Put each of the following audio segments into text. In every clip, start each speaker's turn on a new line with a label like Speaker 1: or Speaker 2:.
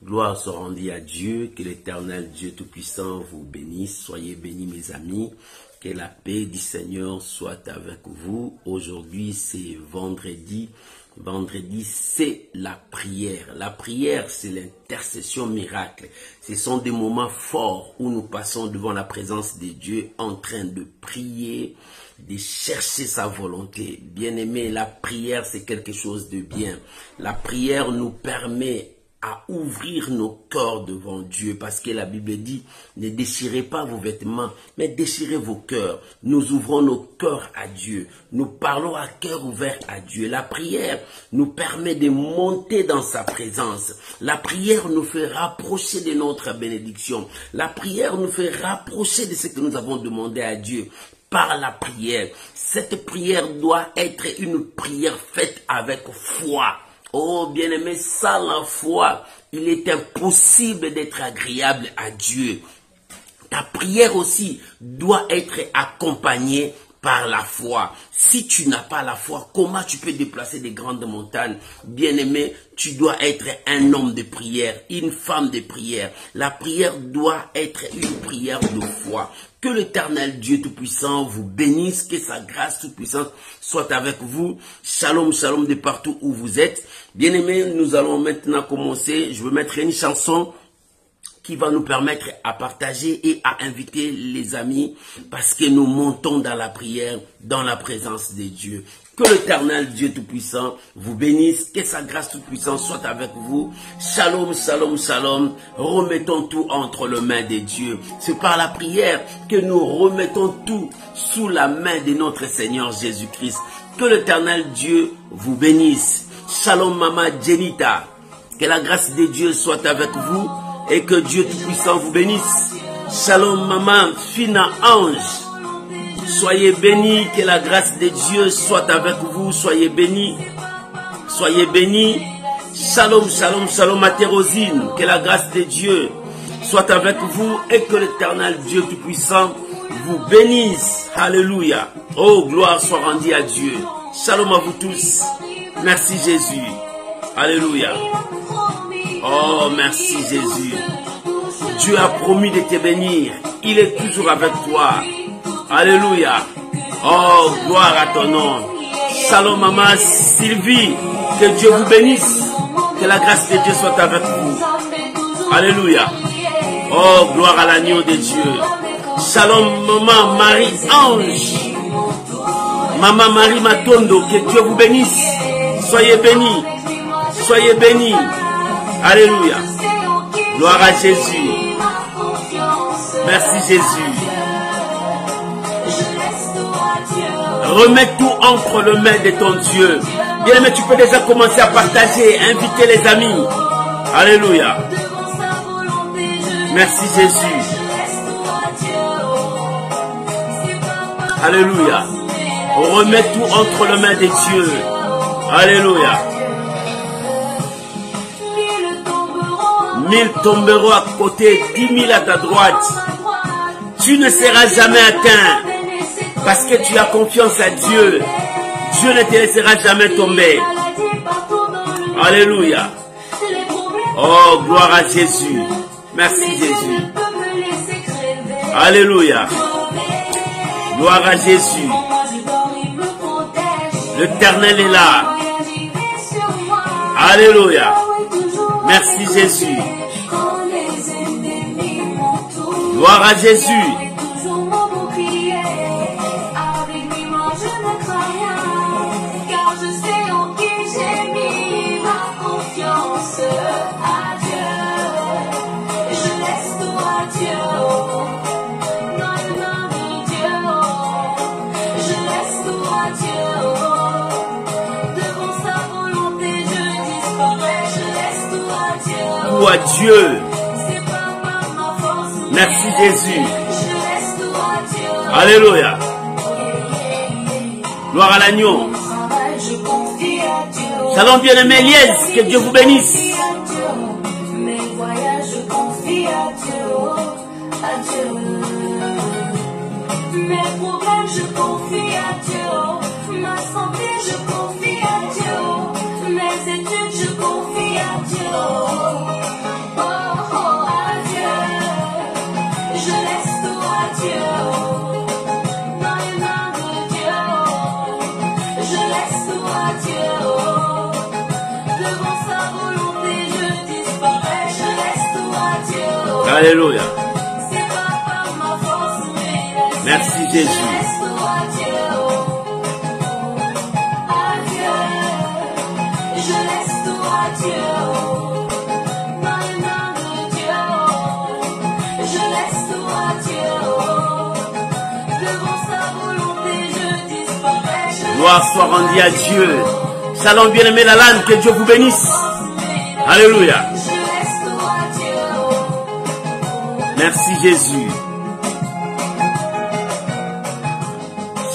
Speaker 1: Gloire soit rendue à Dieu, que l'Éternel Dieu Tout-Puissant vous bénisse. Soyez bénis mes amis, que la paix du Seigneur soit avec vous. Aujourd'hui c'est vendredi. Vendredi c'est la prière. La prière c'est l'intercession miracle. Ce sont des moments forts où nous passons devant la présence de Dieu en train de prier, de chercher sa volonté. Bien-aimé, la prière c'est quelque chose de bien. La prière nous permet à ouvrir nos cœurs devant Dieu, parce que la Bible dit, ne déchirez pas vos vêtements, mais déchirez vos cœurs. Nous ouvrons nos cœurs à Dieu, nous parlons à cœur ouvert à Dieu. La prière nous permet de monter dans sa présence. La prière nous fait rapprocher de notre bénédiction. La prière nous fait rapprocher de ce que nous avons demandé à Dieu. Par la prière, cette prière doit être une prière faite avec foi. Oh bien-aimé, sans la foi, il est impossible d'être agréable à Dieu. Ta prière aussi doit être accompagnée par la foi. Si tu n'as pas la foi, comment tu peux déplacer des grandes montagnes? Bien-aimé, tu dois être un homme de prière, une femme de prière. La prière doit être une prière de foi. Que l'Éternel Dieu Tout-Puissant vous bénisse, que sa grâce toute-puissante soit avec vous. Shalom, shalom de partout où vous êtes. Bien-aimés, nous allons maintenant commencer. Je vais mettre une chanson qui va nous permettre à partager et à inviter les amis, parce que nous montons dans la prière, dans la présence de Dieu. Que l'Éternel Dieu Tout-Puissant vous bénisse, que sa grâce toute-puissante soit avec vous. Shalom, shalom, shalom. Remettons tout entre les mains de Dieu. C'est par la prière que nous remettons tout sous la main de notre Seigneur Jésus-Christ. Que l'Éternel Dieu vous bénisse. Shalom, Maman Jenita. Que la grâce de Dieu soit avec vous et que Dieu Tout-Puissant vous bénisse. Shalom, Maman Fina Ange. Soyez bénis, que la grâce de Dieu soit avec vous. Soyez bénis. Soyez bénis. Shalom, shalom, shalom à Thérosine. Que la grâce de Dieu soit avec vous et que l'Éternel Dieu Tout-Puissant vous bénisse. Alléluia. Oh, gloire soit rendue à Dieu. Shalom à vous tous. Merci Jésus. Alléluia. Oh, merci Jésus. Dieu a promis de te bénir. Il est toujours avec toi. Alléluia. Oh, gloire à ton nom. Shalom, Maman Sylvie. Que Dieu vous bénisse. Que la grâce de Dieu soit avec vous. Alléluia. Oh, gloire à l'agneau de Dieu. Shalom, Maman Marie-Ange. Maman Marie Matondo. Que Dieu vous bénisse. Soyez bénis. Soyez bénis. Alléluia. Gloire à Jésus. Merci Jésus. Remets tout entre les mains de ton Dieu. Bien aimé, tu peux déjà commencer à partager, inviter les amis. Alléluia. Merci Jésus. Alléluia. Remets tout entre les mains de Dieu. Alléluia. 1000 tomberont à côté, 10 000 à ta droite. Tu ne seras jamais atteint. Parce que tu as confiance à Dieu. Dieu ne te laissera jamais tomber. Alléluia. Oh, gloire à Jésus. Merci Jésus. Alléluia. Gloire à Jésus. L'Éternel est là. Alléluia. Merci Jésus. Gloire à Jésus. À Dieu. Merci Jésus. Alléluia. Gloire à l'agneau. Shalom bien-aimé Liès, que Dieu vous bénisse. Mes problèmes, je confie à Dieu. Ma santé, je confie à Dieu. Mes études, je confie à Dieu. Alléluia. Merci Jésus. Gloire soit rendue à Dieu. Shalom bien-aimé la lande, que Dieu vous bénisse. Alléluia. Merci Jésus.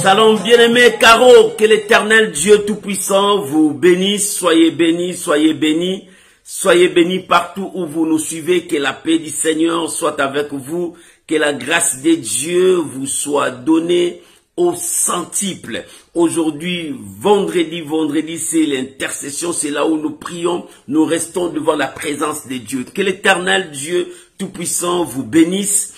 Speaker 1: Shalom bien-aimé Caro, que l'Éternel Dieu Tout-Puissant vous bénisse. Soyez bénis, soyez bénis. Soyez bénis partout où vous nous suivez. Que la paix du Seigneur soit avec vous. Que la grâce de Dieu vous soit donnée au centuple. Aujourd'hui, vendredi, c'est l'intercession, c'est là où nous prions, nous restons devant la présence de Dieu. Que l'Éternel Dieu Tout-Puissant vous bénisse,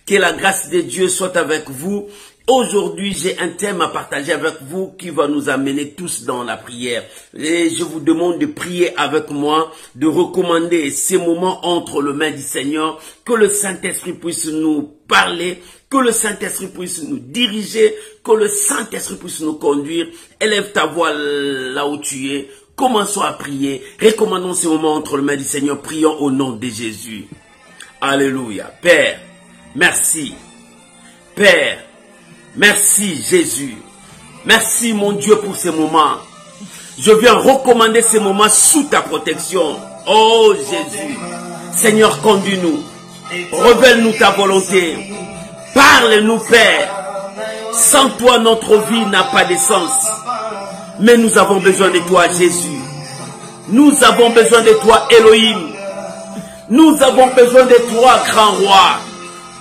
Speaker 1: que la grâce de Dieu soit avec vous. Aujourd'hui, j'ai un thème à partager avec vous qui va nous amener tous dans la prière. Et je vous demande de prier avec moi, de recommander ces moments entre les mains du Seigneur, que le Saint-Esprit puisse nous parler, que le Saint-Esprit puisse nous diriger, que le Saint-Esprit puisse nous conduire. Élève ta voix là où tu es. Commençons à prier. Recommandons ces moments entre les mains du Seigneur. Prions au nom de Jésus. Alléluia. Père, merci. Père, merci Jésus. Merci mon Dieu pour ces moments. Je viens recommander ces moments sous ta protection. Oh Jésus. Seigneur, conduis-nous. Révèle-nous ta volonté. Parle-nous, Père. Sans toi, notre vie n'a pas de sens. Mais nous avons besoin de toi, Jésus. Nous avons besoin de toi, Elohim. Nous avons besoin de toi, grand roi.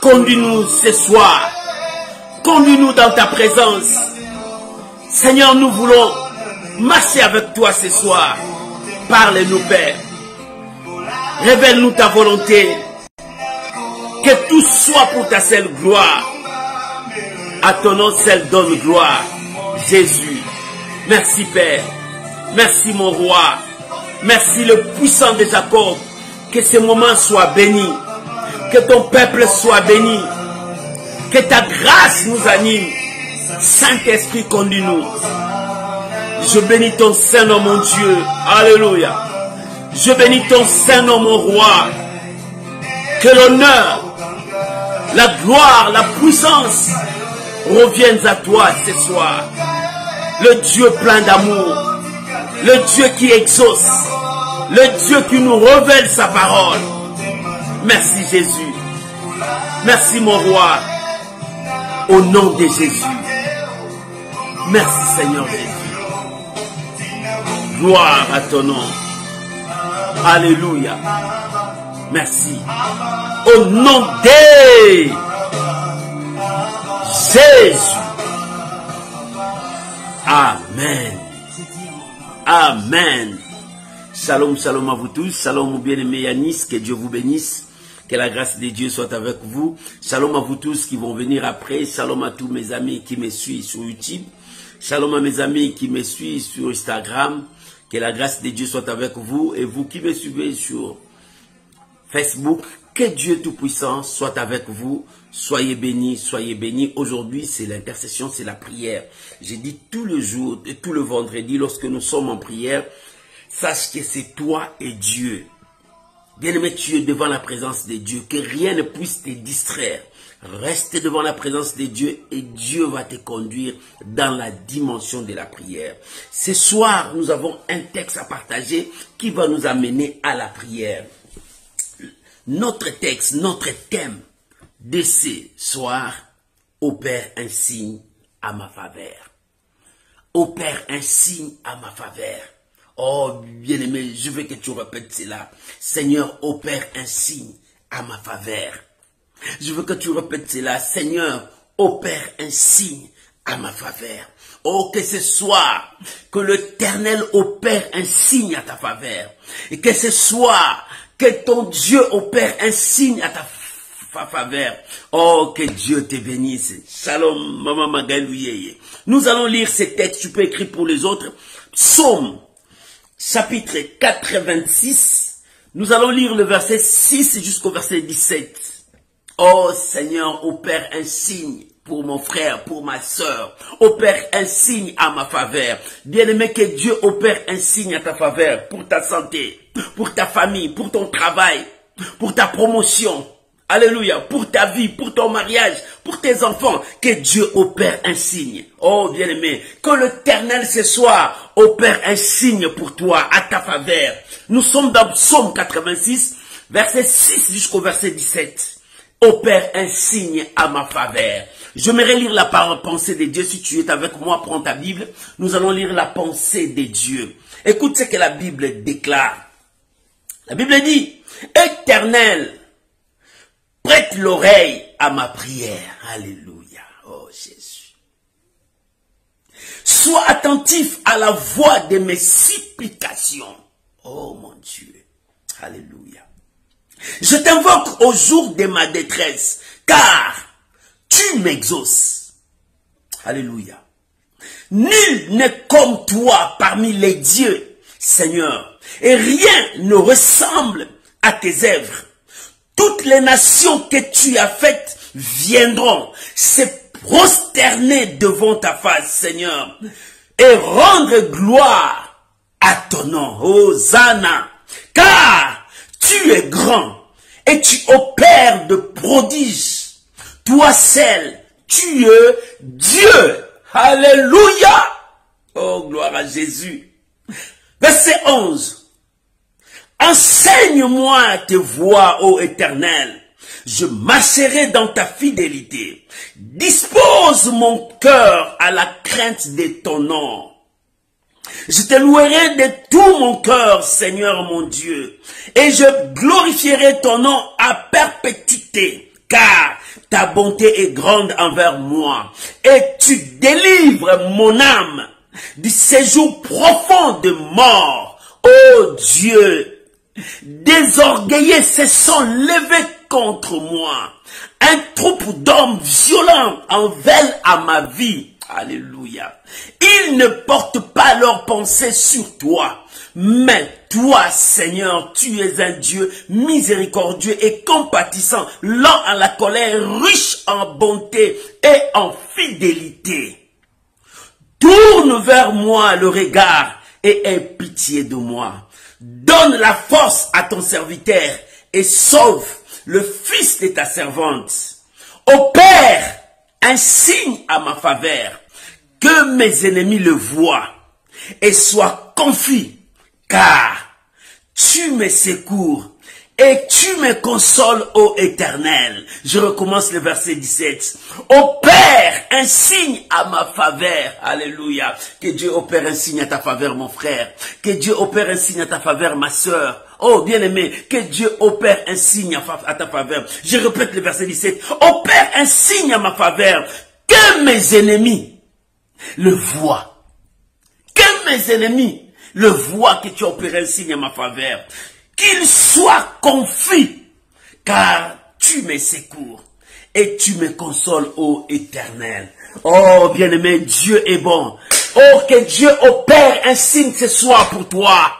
Speaker 1: Conduis-nous ce soir. Conduis-nous dans ta présence. Seigneur, nous voulons marcher avec toi ce soir. Parle-nous, Père. Révèle-nous ta volonté. Que tout soit pour ta seule gloire. À ton nom seul donne gloire. Jésus. Merci Père. Merci mon roi. Merci le puissant de Jacob. Que ce moment soit béni. Que ton peuple soit béni. Que ta grâce nous anime. Saint-Esprit, conduis-nous. Je bénis ton Saint-Nom, mon Dieu. Alléluia. Je bénis ton Saint-Nom, mon roi. Que l'honneur, la gloire, la puissance reviennent à toi ce soir. Le Dieu plein d'amour. Le Dieu qui exauce. Le Dieu qui nous révèle sa parole. Merci Jésus. Merci mon roi. Au nom de Jésus. Merci Seigneur Jésus. Gloire à ton nom. Alléluia. Merci. Au nom de Jésus. Amen. Amen. Shalom, shalom à vous tous. Shalom mon bien-aimé Yanis. Que Dieu vous bénisse. Que la grâce de Dieu soit avec vous. Shalom à vous tous qui vont venir après. Shalom à tous mes amis qui me suivent sur YouTube. Shalom à mes amis qui me suivent sur Instagram. Que la grâce de Dieu soit avec vous. Et vous qui me suivez sur Facebook. Que Dieu Tout-Puissant soit avec vous. Soyez bénis, soyez bénis. Aujourd'hui, c'est l'intercession, c'est la prière. J'ai dit tout le jour et tout le vendredi, lorsque nous sommes en prière, sache que c'est toi et Dieu. Bien-aimé, tu es devant la présence de Dieu. Que rien ne puisse te distraire. Reste devant la présence de Dieu et Dieu va te conduire dans la dimension de la prière. Ce soir, nous avons un texte à partager qui va nous amener à la prière. Notre texte, notre thème de ce soir, opère un signe à ma faveur. Opère un signe à ma faveur. Oh, bien-aimé, je veux que tu répètes cela. Seigneur, opère un signe à ma faveur. Je veux que tu répètes cela. Seigneur, opère un signe à ma faveur. Oh, que ce soir, que l'Éternel opère un signe à ta faveur. Et que ce soir, que ton Dieu opère un signe à ta faveur. Oh, que Dieu te bénisse. Shalom, maman Magalouye. Nous allons lire ces textes. Tu peux écrire pour les autres. Psaume, chapitre 86, Nous allons lire le verset 6 jusqu'au verset 17. Oh Seigneur, opère un signe pour mon frère, pour ma sœur. Opère un signe à ma faveur. Bien-aimé, que Dieu opère un signe à ta faveur, pour ta santé, pour ta famille, pour ton travail, pour ta promotion. Alléluia, pour ta vie, pour ton mariage, pour tes enfants, que Dieu opère un signe. Oh bien-aimé, que l'Éternel ce soir opère un signe pour toi, à ta faveur. Nous sommes dans Psaume 86, verset 6 jusqu'au verset 17. Opère un signe à ma faveur. J'aimerais lire la pensée de Dieu. Si tu es avec moi, prends ta Bible. Nous allons lire la pensée de Dieu. Écoute ce que la Bible déclare. La Bible dit, Éternel, prête l'oreille à ma prière. Alléluia. Oh Jésus. Sois attentif à la voix de mes supplications. Oh mon Dieu. Alléluia. Je t'invoque au jour de ma détresse, car tu m'exauces. Alléluia. Nul n'est comme toi parmi les dieux, Seigneur, et rien ne ressemble à tes œuvres. Toutes les nations que tu as faites viendront se prosterner devant ta face, Seigneur, et rendre gloire à ton nom, Hosanna, car tu es grand et tu opères de prodiges. Toi seul, tu es Dieu. Alléluia. Oh, gloire à Jésus. Verset 11. Enseigne-moi tes voies, ô Éternel. Je marcherai dans ta fidélité. Dispose mon cœur à la crainte de ton nom. Je te louerai de tout mon cœur, Seigneur mon Dieu, et je glorifierai ton nom à perpétuité, car ta bonté est grande envers moi, et tu délivres mon âme du séjour profond de mort. Ô Dieu, des orgueilleux se sont levés contre moi. Un troupe d'hommes violents en veulent à ma vie. Alléluia. Ils ne portent pas leurs pensées sur toi. Mais toi, Seigneur, tu es un Dieu miséricordieux et compatissant, lent à la colère, riche en bonté et en fidélité. Tourne vers moi le regard et aie pitié de moi. Donne la force à ton serviteur et sauve le fils de ta servante. Opère un signe à ma faveur, que mes ennemis le voient et soient confus, car tu me secours et tu me consoles, ô Éternel. Je recommence le verset 17. Opère un signe à ma faveur. Alléluia. Que Dieu opère un signe à ta faveur, mon frère. Que Dieu opère un signe à ta faveur, ma sœur. Oh, bien-aimé, que Dieu opère un signe à ta faveur. Je répète le verset 17. Opère un signe à ma faveur, que mes ennemis le voient. Que mes ennemis le voient, que tu opères un signe à ma faveur. Qu'ils soient confus, car tu me secours et tu me consoles, ô Éternel. Oh, bien-aimé, Dieu est bon. Oh, que Dieu opère un signe ce soir pour toi.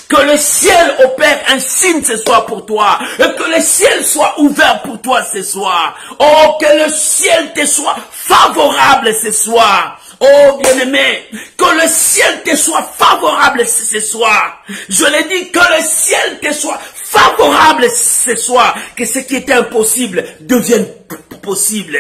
Speaker 1: Que le ciel opère un signe ce soir pour toi. Et que le ciel soit ouvert pour toi ce soir. Oh, que le ciel te soit favorable ce soir. Oh, bien-aimé, que le ciel te soit favorable ce soir. Je l'ai dit, que le ciel te soit favorable ce soir. Que ce qui était impossible devienne possible.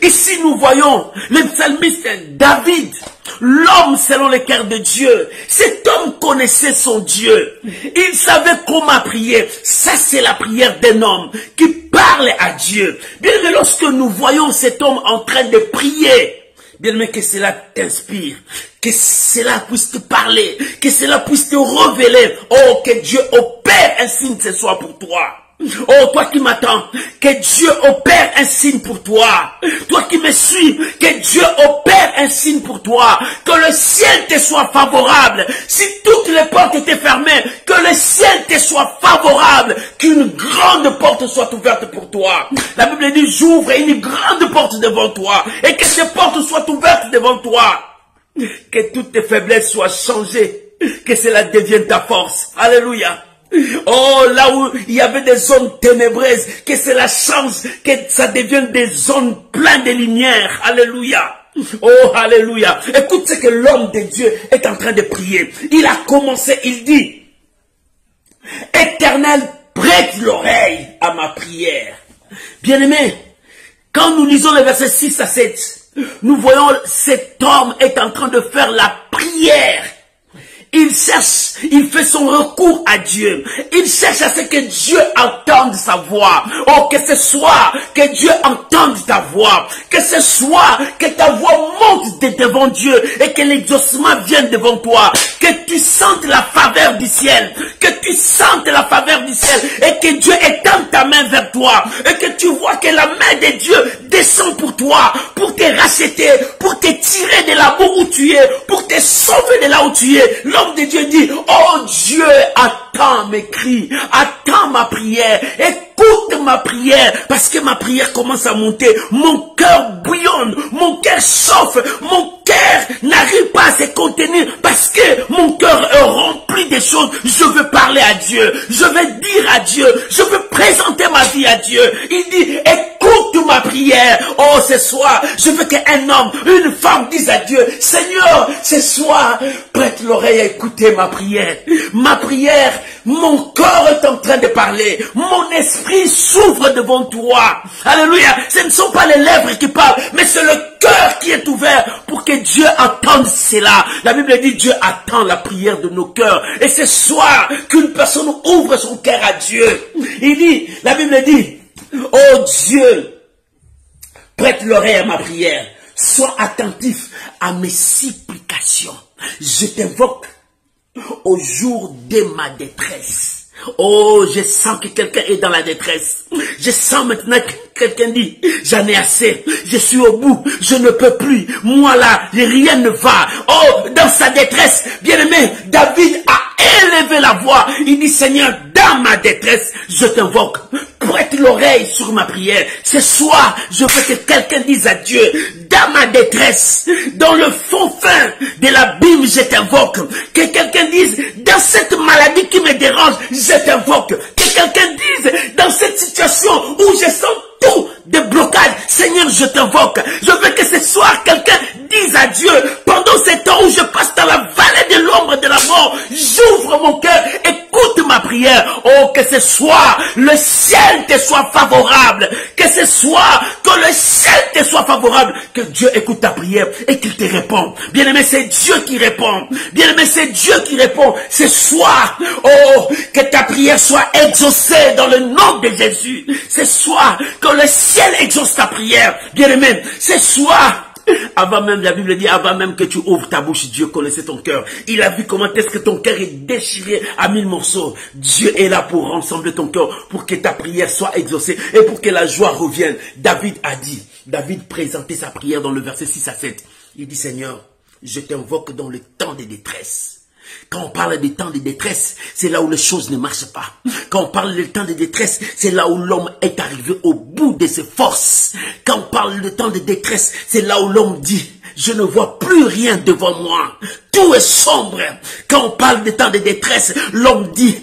Speaker 1: Ici, nous voyons le psalmiste David, l'homme selon le cœur de Dieu. Cet homme connaissait son Dieu. Il savait comment prier. Ça, c'est la prière d'un homme qui parle à Dieu. Bien, mais lorsque nous voyons cet homme en train de prier, bien aimé, que cela t'inspire, que cela puisse te parler, que cela puisse te révéler. Oh, que Dieu opère un signe ce soir pour toi. Oh, toi qui m'attends, que Dieu opère un signe pour toi. Toi qui me suis, que Dieu opère un signe pour toi. Que le ciel te soit favorable. Si toutes les portes étaient fermées, que le ciel te soit favorable. Qu'une grande porte soit ouverte pour toi. La Bible dit, j'ouvre une grande porte devant toi. Et que ces portes soient ouvertes devant toi. Que toutes tes faiblesses soient changées. Que cela devienne ta force. Alléluia. Oh, là où il y avait des zones ténébreuses, que c'est la chance que ça devienne des zones pleines de lumière. Alléluia. Oh, alléluia. Écoute ce que l'homme de Dieu est en train de prier. Il a commencé, il dit, Éternel, prête l'oreille à ma prière. Bien-aimé, quand nous lisons les versets 6 à 7, nous voyons cet homme est en train de faire la prière. Il cherche, il fait son recours à Dieu. Il cherche à ce que Dieu entende sa voix. Oh, que ce soit que Dieu entende ta voix. Que ce soit que ta voix monte devant Dieu et que l'exaucement vienne devant toi. Que tu sentes la faveur du ciel. Que tu sentes la faveur du ciel et que Dieu étende ta main vers toi. Et que tu vois que la main de Dieu descend pour toi, pour te racheter, pour te tirer de là où tu es, pour te sauver de là où tu es. L'homme de Dieu dit, oh Dieu, attends mes cris, attends ma prière, écoute ma prière, parce que ma prière commence à monter, mon cœur bouillonne, mon cœur chauffe, mon cœur n'arrive pas à se contenir, parce que mon cœur est rempli de choses, je veux parler à Dieu, je veux dire à Dieu, je veux présenter ma vie à Dieu. Il dit, écoute ma prière, oh ce soir, je veux qu'un homme, une femme dise à Dieu, Seigneur, ce soir, prête l'oreille à écouter ma prière. Ma prière, mon corps est en train de parler. Mon esprit s'ouvre devant toi. Alléluia. Ce ne sont pas les lèvres qui parlent, mais c'est le cœur qui est ouvert pour que Dieu entende cela. La Bible dit, Dieu attend la prière de nos cœurs. Et ce soir, qu'une personne ouvre son cœur à Dieu. Il dit, la Bible dit, oh Dieu, prête l'oreille à ma prière. Sois attentif à mes supplications. Je t'invoque au jour de ma détresse. Oh, je sens que quelqu'un est dans la détresse. Je sens maintenant que quelqu'un dit, j'en ai assez, je suis au bout, je ne peux plus. Moi là, rien ne va. Oh, dans sa détresse, bien-aimé, David a élevé la voix. Il dit, Seigneur, dans ma détresse, je t'invoque. Prête l'oreille sur ma prière. Ce soir, je veux que quelqu'un dise à Dieu, dans ma détresse, dans le fond fin de l'abîme, je t'invoque. Que quelqu'un dise, dans cette maladie qui me dérange, je t'invoque. Que quelqu'un dise, dans cette situation où je sens tout de blocage, Seigneur, je t'invoque. Je veux que ce soir, quelqu'un dise à Dieu, pendant ce temps où je passe dans la vallée de l'ombre de la mort, j'ouvre mon cœur, écoute ma prière. Oh, que ce soir, le ciel te soit favorable. Que ce soir, que le ciel te soit favorable. Que Dieu écoute ta prière et qu'il te répond. Bien-aimé, c'est Dieu qui répond. Bien-aimé, c'est Dieu qui répond. Ce soir, oh, que ta prière soit exaucée dans le nom de Jésus. Ce soir, que le ciel exauce ta prière. Bien-aimé, ce soir, avant même, la Bible dit, avant même que tu ouvres ta bouche, Dieu connaissait ton cœur. Il a vu comment est-ce que ton cœur est déchiré à 1000 morceaux. Dieu est là pour rassembler ton cœur, pour que ta prière soit exaucée et pour que la joie revienne. David a dit, David présentait sa prière dans le verset 6 à 7. Il dit, Seigneur, je t'invoque dans le temps de détresse. Quand on parle des temps de détresse, c'est là où les choses ne marchent pas. Quand on parle des temps de détresse, c'est là où l'homme est arrivé au bout de ses forces. Quand on parle de temps de détresse, c'est là où l'homme dit, je ne vois plus rien devant moi. Tout est sombre. Quand on parle de temps de détresse, l'homme dit,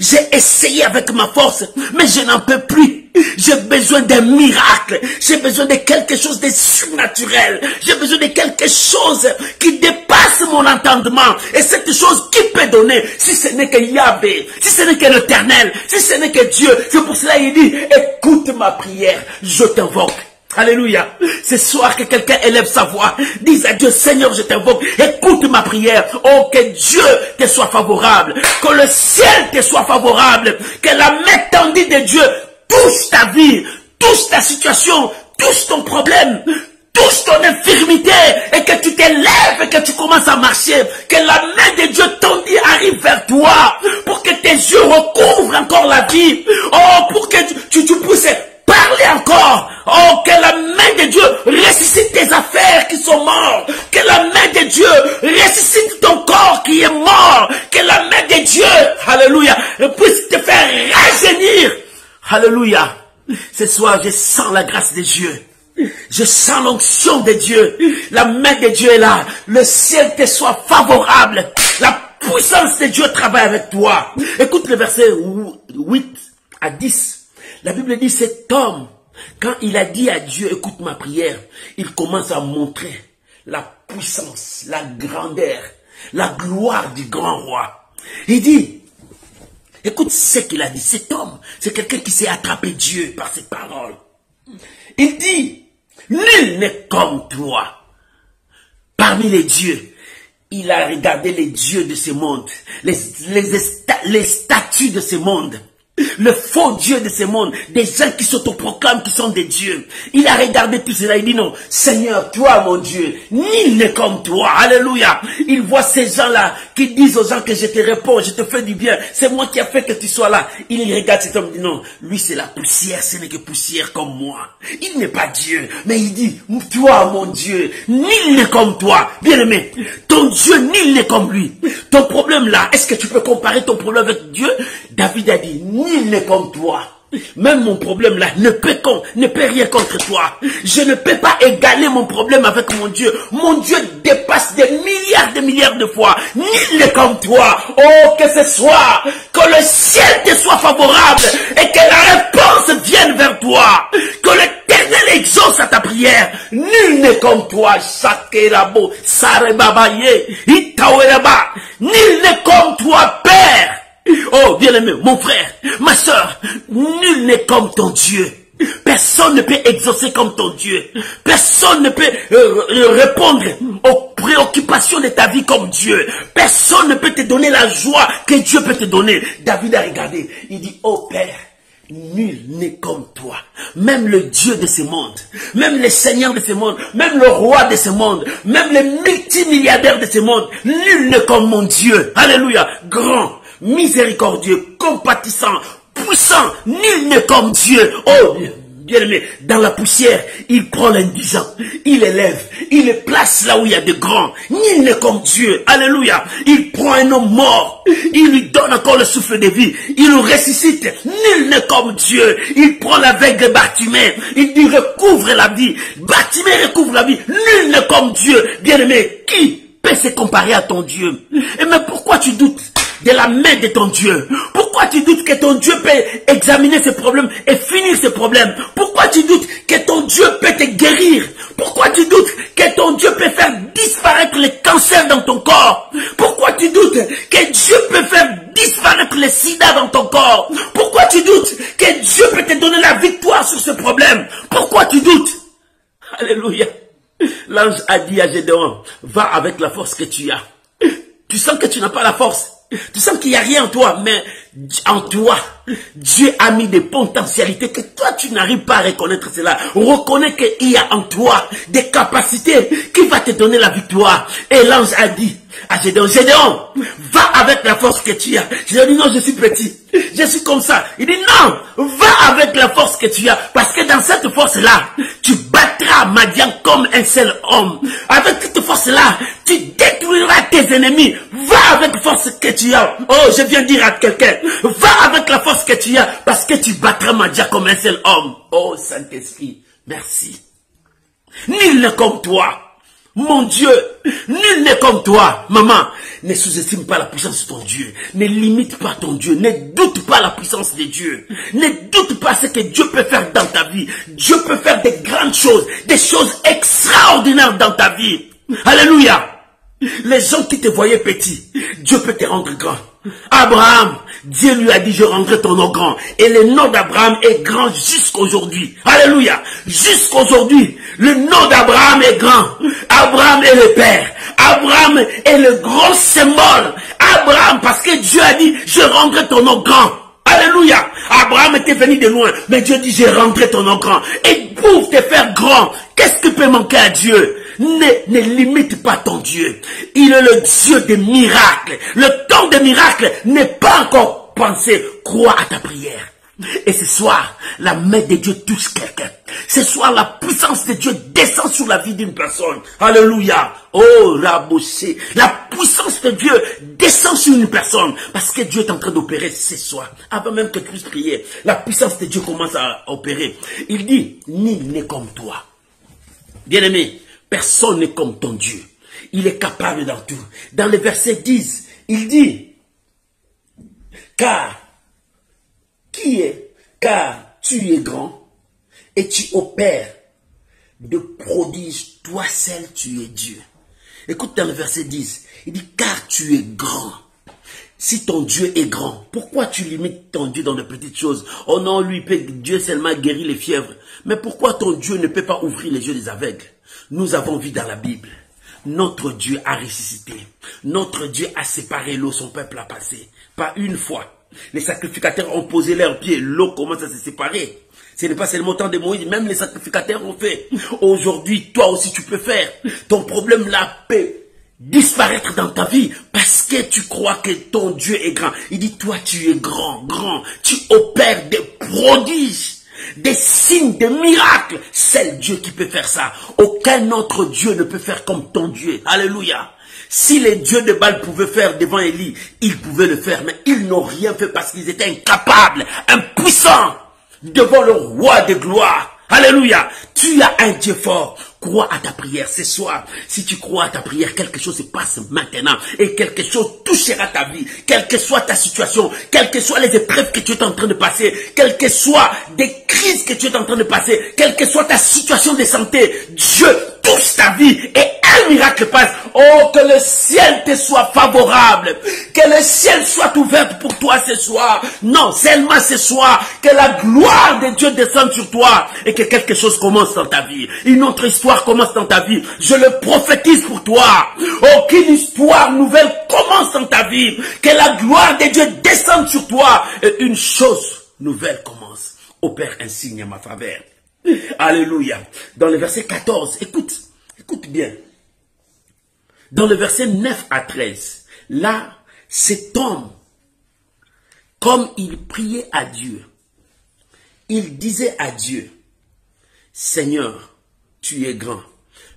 Speaker 1: j'ai essayé avec ma force, mais je n'en peux plus. J'ai besoin d'un miracle. J'ai besoin de quelque chose de surnaturel. J'ai besoin de quelque chose qui dépasse mon entendement. Et cette chose, qui peut donner, si ce n'est que Yahvé, si ce n'est que l'Éternel, si ce n'est que Dieu. C'est pour cela qu'il dit, écoute ma prière, je t'invoque. Alléluia. Ce soir que quelqu'un élève sa voix, dise à Dieu, Seigneur, je t'invoque, écoute ma prière. Oh, que Dieu te soit favorable, que le ciel te soit favorable, que la main tendue de Dieu touche ta vie, touche ta situation, touche ton problème, touche ton infirmité, et que tu t'élèves et que tu commences à marcher, que la main de Dieu tendue arrive vers toi, pour que tes yeux recouvrent encore la vie, oh, pour que tu puisses parler encore. Oh, que la main de Dieu ressuscite tes affaires qui sont mortes. Que la main de Dieu ressuscite ton corps qui est mort. Que la main de Dieu, alléluia, puisse te faire rajeunir. Alléluia. Ce soir, je sens la grâce de Dieu. Je sens l'onction de Dieu. La main de Dieu est là. Le ciel te soit favorable. La puissance de Dieu travaille avec toi. Écoute le verset 8 à 10. La Bible dit, cet homme, quand il a dit à Dieu, écoute ma prière, il commence à montrer la puissance, la grandeur, la gloire du grand roi. Il dit, écoute ce qu'il a dit, cet homme, c'est quelqu'un qui s'est attrapé Dieu par ses paroles. Il dit, nul n'est comme toi. Parmi les dieux, il a regardé les dieux de ce monde, les statues de ce monde, le faux Dieu de ce monde, des gens qui s'autoproclament qui sont des dieux. Il a regardé tout cela, il dit non, Seigneur, toi mon Dieu, nul n'est comme toi. Alléluia. Il voit ces gens-là qui disent aux gens que je te réponds, je te fais du bien, c'est moi qui ai fait que tu sois là. Il regarde cet homme, il dit non, lui c'est la poussière, ce n'est que poussière comme moi. Il n'est pas Dieu, mais il dit, toi mon Dieu, nul n'est comme toi. Bien aimé, ton Dieu, nul n'est comme lui. Ton problème là, est-ce que tu peux comparer ton problème avec Dieu? David a dit, nul n'est comme toi. Même mon problème là ne peut rien contre toi. Je ne peux pas égaler mon problème avec mon Dieu. Mon Dieu dépasse des milliards de fois. Nul n'est comme toi. Oh, que ce soit, que le ciel te soit favorable et que la réponse vienne vers toi. Que l'Éternel exauce à ta prière. Nul n'est comme toi. Shakerabo, Sarebabaye, Itaweraba. Nul n'est comme toi, Père. Oh, bien-aimé, mon frère, ma soeur, nul n'est comme ton Dieu. Personne ne peut exaucer comme ton Dieu. Personne ne peut répondre aux préoccupations de ta vie comme Dieu. Personne ne peut te donner la joie que Dieu peut te donner. David a regardé, il dit, oh Père, nul n'est comme toi. Même le Dieu de ce monde, même le Seigneur de ce monde, même le roi de ce monde, même les multimilliardaires de ce monde, nul n'est comme mon Dieu. Alléluia, grand, miséricordieux, compatissant, puissant, nul n'est comme Dieu. Oh, bien-aimé, dans la poussière, il prend l'indigent, il élève, il le place là où il y a des grands. Nul n'est comme Dieu. Alléluia. Il prend un homme mort, il lui donne encore le souffle de vie, il le ressuscite. Nul n'est comme Dieu. Il prend l'aveugle Bartimée, il lui recouvre la vie. Bartimée recouvre la vie. Nul n'est comme Dieu. Bien-aimé, qui peut se comparer à ton Dieu? Et mais pourquoi tu doutes de la main de ton Dieu? Pourquoi tu doutes que ton Dieu peut examiner ces problèmes et finir ces problèmes? Pourquoi tu doutes que ton Dieu peut te guérir? Pourquoi tu doutes que ton Dieu peut faire disparaître le cancer dans ton corps? Pourquoi tu doutes que Dieu peut faire disparaître le sida dans ton corps? Pourquoi tu doutes que Dieu peut te donner la victoire sur ce problème? Pourquoi tu doutes? Alléluia. L'ange a dit à Gédéon, va avec la force que tu as. Tu sens que tu n'as pas la force. Tu sens qu'il n'y a rien en toi, mais en toi, Dieu a mis des potentialités que toi, tu n'arrives pas à reconnaître cela. Reconnais qu'il y a en toi des capacités qui vont te donner la victoire. Et l'ange a dit à Gédéon, Gédéon, va avec la force que tu as. Gédéon dit, non, je suis petit, je suis comme ça. Il dit, non, va avec la force que tu as. Parce que dans cette force-là, tu battras Madian comme un seul homme. Avec cette force-là, tu détruiras tes ennemis. Va avec la force que tu as. Oh, je viens dire à quelqu'un, va avec la force que tu as, parce que tu battras Madian comme un seul homme. Oh, Saint-Esprit, merci. Nul n'est comme toi. Mon Dieu, nul n'est comme toi. Maman, ne sous-estime pas la puissance de ton Dieu. Ne limite pas ton Dieu. Ne doute pas la puissance de Dieu. Ne doute pas ce que Dieu peut faire dans ta vie. Dieu peut faire des grandes choses, des choses extraordinaires dans ta vie. Alléluia. Les gens qui te voyaient petit, Dieu peut te rendre grand. Abraham, Dieu lui a dit, je rendrai ton nom grand. Et le nom d'Abraham est grand jusqu'aujourd'hui. Alléluia. Jusqu'aujourd'hui, le nom d'Abraham est grand. Abraham est le père. Abraham est le grand symbole. Abraham, parce que Dieu a dit, je rendrai ton nom grand. Alléluia. Abraham était venu de loin, mais Dieu dit, je rendrai ton nom grand. Et pour te faire grand, qu'est-ce qui peut manquer à Dieu? Ne limite pas ton Dieu. Il est le Dieu des miracles. Le temps des miracles n'est pas encore pensé. Crois à ta prière. Et ce soir, la main de Dieu touche quelqu'un. Ce soir, la puissance de Dieu descend sur la vie d'une personne. Alléluia. Oh, Raboché. La puissance de Dieu descend sur une personne. Parce que Dieu est en train d'opérer ce soir. Avant même que tu puisses prier, la puissance de Dieu commence à opérer. Il dit, nul n'est comme toi. Bien-aimé, personne n'est comme ton Dieu. Il est capable dans tout. Dans le verset 10, Il dit, car tu es grand et tu opères de prodiges, toi seul tu es Dieu. Écoute dans le verset 10, il dit, car tu es grand. Si ton Dieu est grand, pourquoi tu limites ton Dieu dans de petites choses? Oh non, Dieu seulement guérit les fièvres. Mais pourquoi ton Dieu ne peut pas ouvrir les yeux des aveugles? Nous avons vu dans la Bible, notre Dieu a ressuscité. Notre Dieu a séparé l'eau, son peuple a passé. Pas une fois. Les sacrificateurs ont posé leurs pieds, l'eau commence à se séparer. Ce n'est pas seulement le temps de Moïse, même les sacrificateurs ont fait. Aujourd'hui, toi aussi tu peux faire. Ton problème là peut disparaître dans ta vie parce que tu crois que ton Dieu est grand. Il dit, toi tu es grand. Tu opères des prodiges, des signes, des miracles. C'est le Dieu qui peut faire ça. Aucun autre Dieu ne peut faire comme ton Dieu. Alléluia. Si les dieux de Baal pouvaient faire devant Élie, ils pouvaient le faire, mais ils n'ont rien fait parce qu'ils étaient incapables, impuissants devant le roi de gloire. Alléluia. Tu as un Dieu fort. Crois à ta prière ce soir. Si tu crois à ta prière, quelque chose se passe maintenant. Et quelque chose touchera ta vie. Quelle que soit ta situation, quelles que soient les épreuves que tu es en train de passer, quelles que soient des crises que tu es en train de passer, quelle que soit ta situation de santé, Dieu touche ta vie et un miracle passe. Oh, que le ciel te soit favorable. Que le ciel soit ouvert pour toi ce soir. Non, seulement ce soir, que la gloire de Dieu descende sur toi et que quelque chose commence dans ta vie. Une autre histoire commence dans ta vie. Je le prophétise pour toi. Oh, qu'une histoire nouvelle commence dans ta vie. Que la gloire de Dieu descende sur toi et une chose nouvelle commence. Opère un signe à ma faveur. Alléluia. Dans le verset 14, écoute bien. Dans le verset 9 à 13, là, cet homme, comme il priait à Dieu, il disait à Dieu, Seigneur, tu es grand,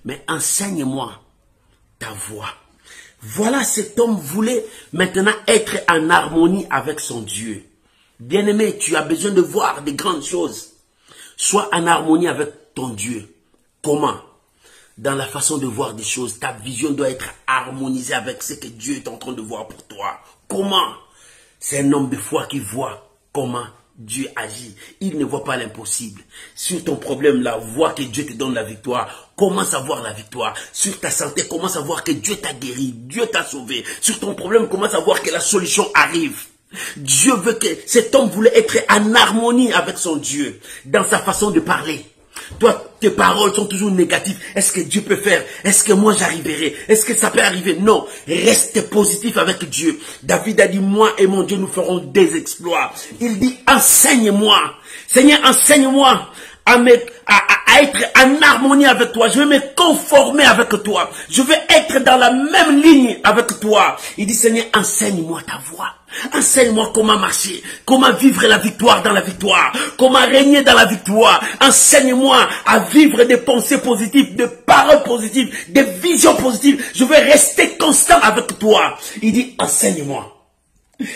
Speaker 1: mais enseigne-moi ta voix. Voilà, cet homme voulait maintenant être en harmonie avec son Dieu. Bien-aimé, tu as besoin de voir des grandes choses. Sois en harmonie avec ton Dieu. Comment? Dans la façon de voir des choses, ta vision doit être harmonisée avec ce que Dieu est en train de voir pour toi. Comment? C'est un homme de foi qui voit comment Dieu agit. Il ne voit pas l'impossible. Sur ton problème là, vois que Dieu te donne la victoire. Commence à voir la victoire. Sur ta santé, commence à voir que Dieu t'a guéri, Dieu t'a sauvé. Sur ton problème, commence à voir que la solution arrive. Dieu veut que cet homme voulait être en harmonie avec son Dieu dans sa façon de parler. Toi, tes paroles sont toujours négatives. Est-ce que Dieu peut faire? Est-ce que moi j'arriverai? Est-ce que ça peut arriver? Non. Reste positif avec Dieu. David a dit, moi et mon Dieu, nous ferons des exploits. Il dit, enseigne-moi. Seigneur, enseigne-moi à être en harmonie avec toi. Je vais me conformer avec toi. Je vais être dans la même ligne avec toi. Il dit, Seigneur, enseigne-moi ta voix. Enseigne-moi comment marcher, comment vivre la victoire dans la victoire, comment régner dans la victoire. Enseigne-moi à vivre des pensées positives, des paroles positives, des visions positives. Je vais rester constant avec toi. Il dit, enseigne-moi.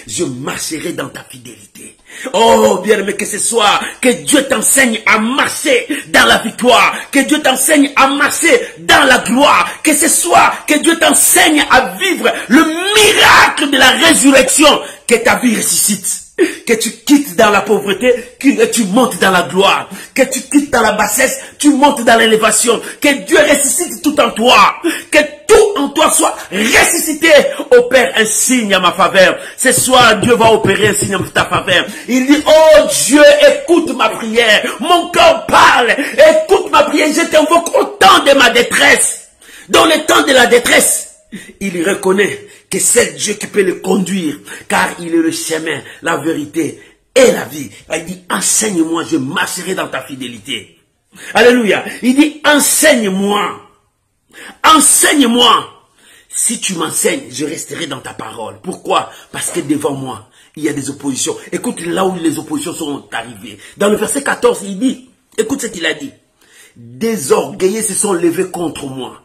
Speaker 1: Je marcherai dans ta fidélité. Oh, bien-aimé, que ce soit que Dieu t'enseigne à marcher dans la victoire, que Dieu t'enseigne à marcher dans la gloire, que ce soit que Dieu t'enseigne à vivre le miracle de la résurrection, que ta vie ressuscite. Que tu quittes dans la pauvreté, que tu montes dans la gloire. Que tu quittes dans la bassesse, tu montes dans l'élévation. Que Dieu ressuscite tout en toi. Que tout en toi soit ressuscité. Opère un signe à ma faveur. Ce soir, Dieu va opérer un signe à ta faveur. Il dit, oh Dieu, écoute ma prière. Mon cœur parle. Écoute ma prière. Je t'invoque au temps de ma détresse. Dans le temps de la détresse, il reconnaît que c'est Dieu qui peut le conduire, car il est le chemin, la vérité et la vie. Il dit, enseigne-moi, je marcherai dans ta fidélité. Alléluia. Il dit, enseigne-moi. Enseigne-moi. Si tu m'enseignes, je resterai dans ta parole. Pourquoi? Parce que devant moi, il y a des oppositions. Écoute là où les oppositions sont arrivées. Dans le verset 14, il dit, écoute ce qu'il a dit. Des orgueilleux se sont levés contre moi.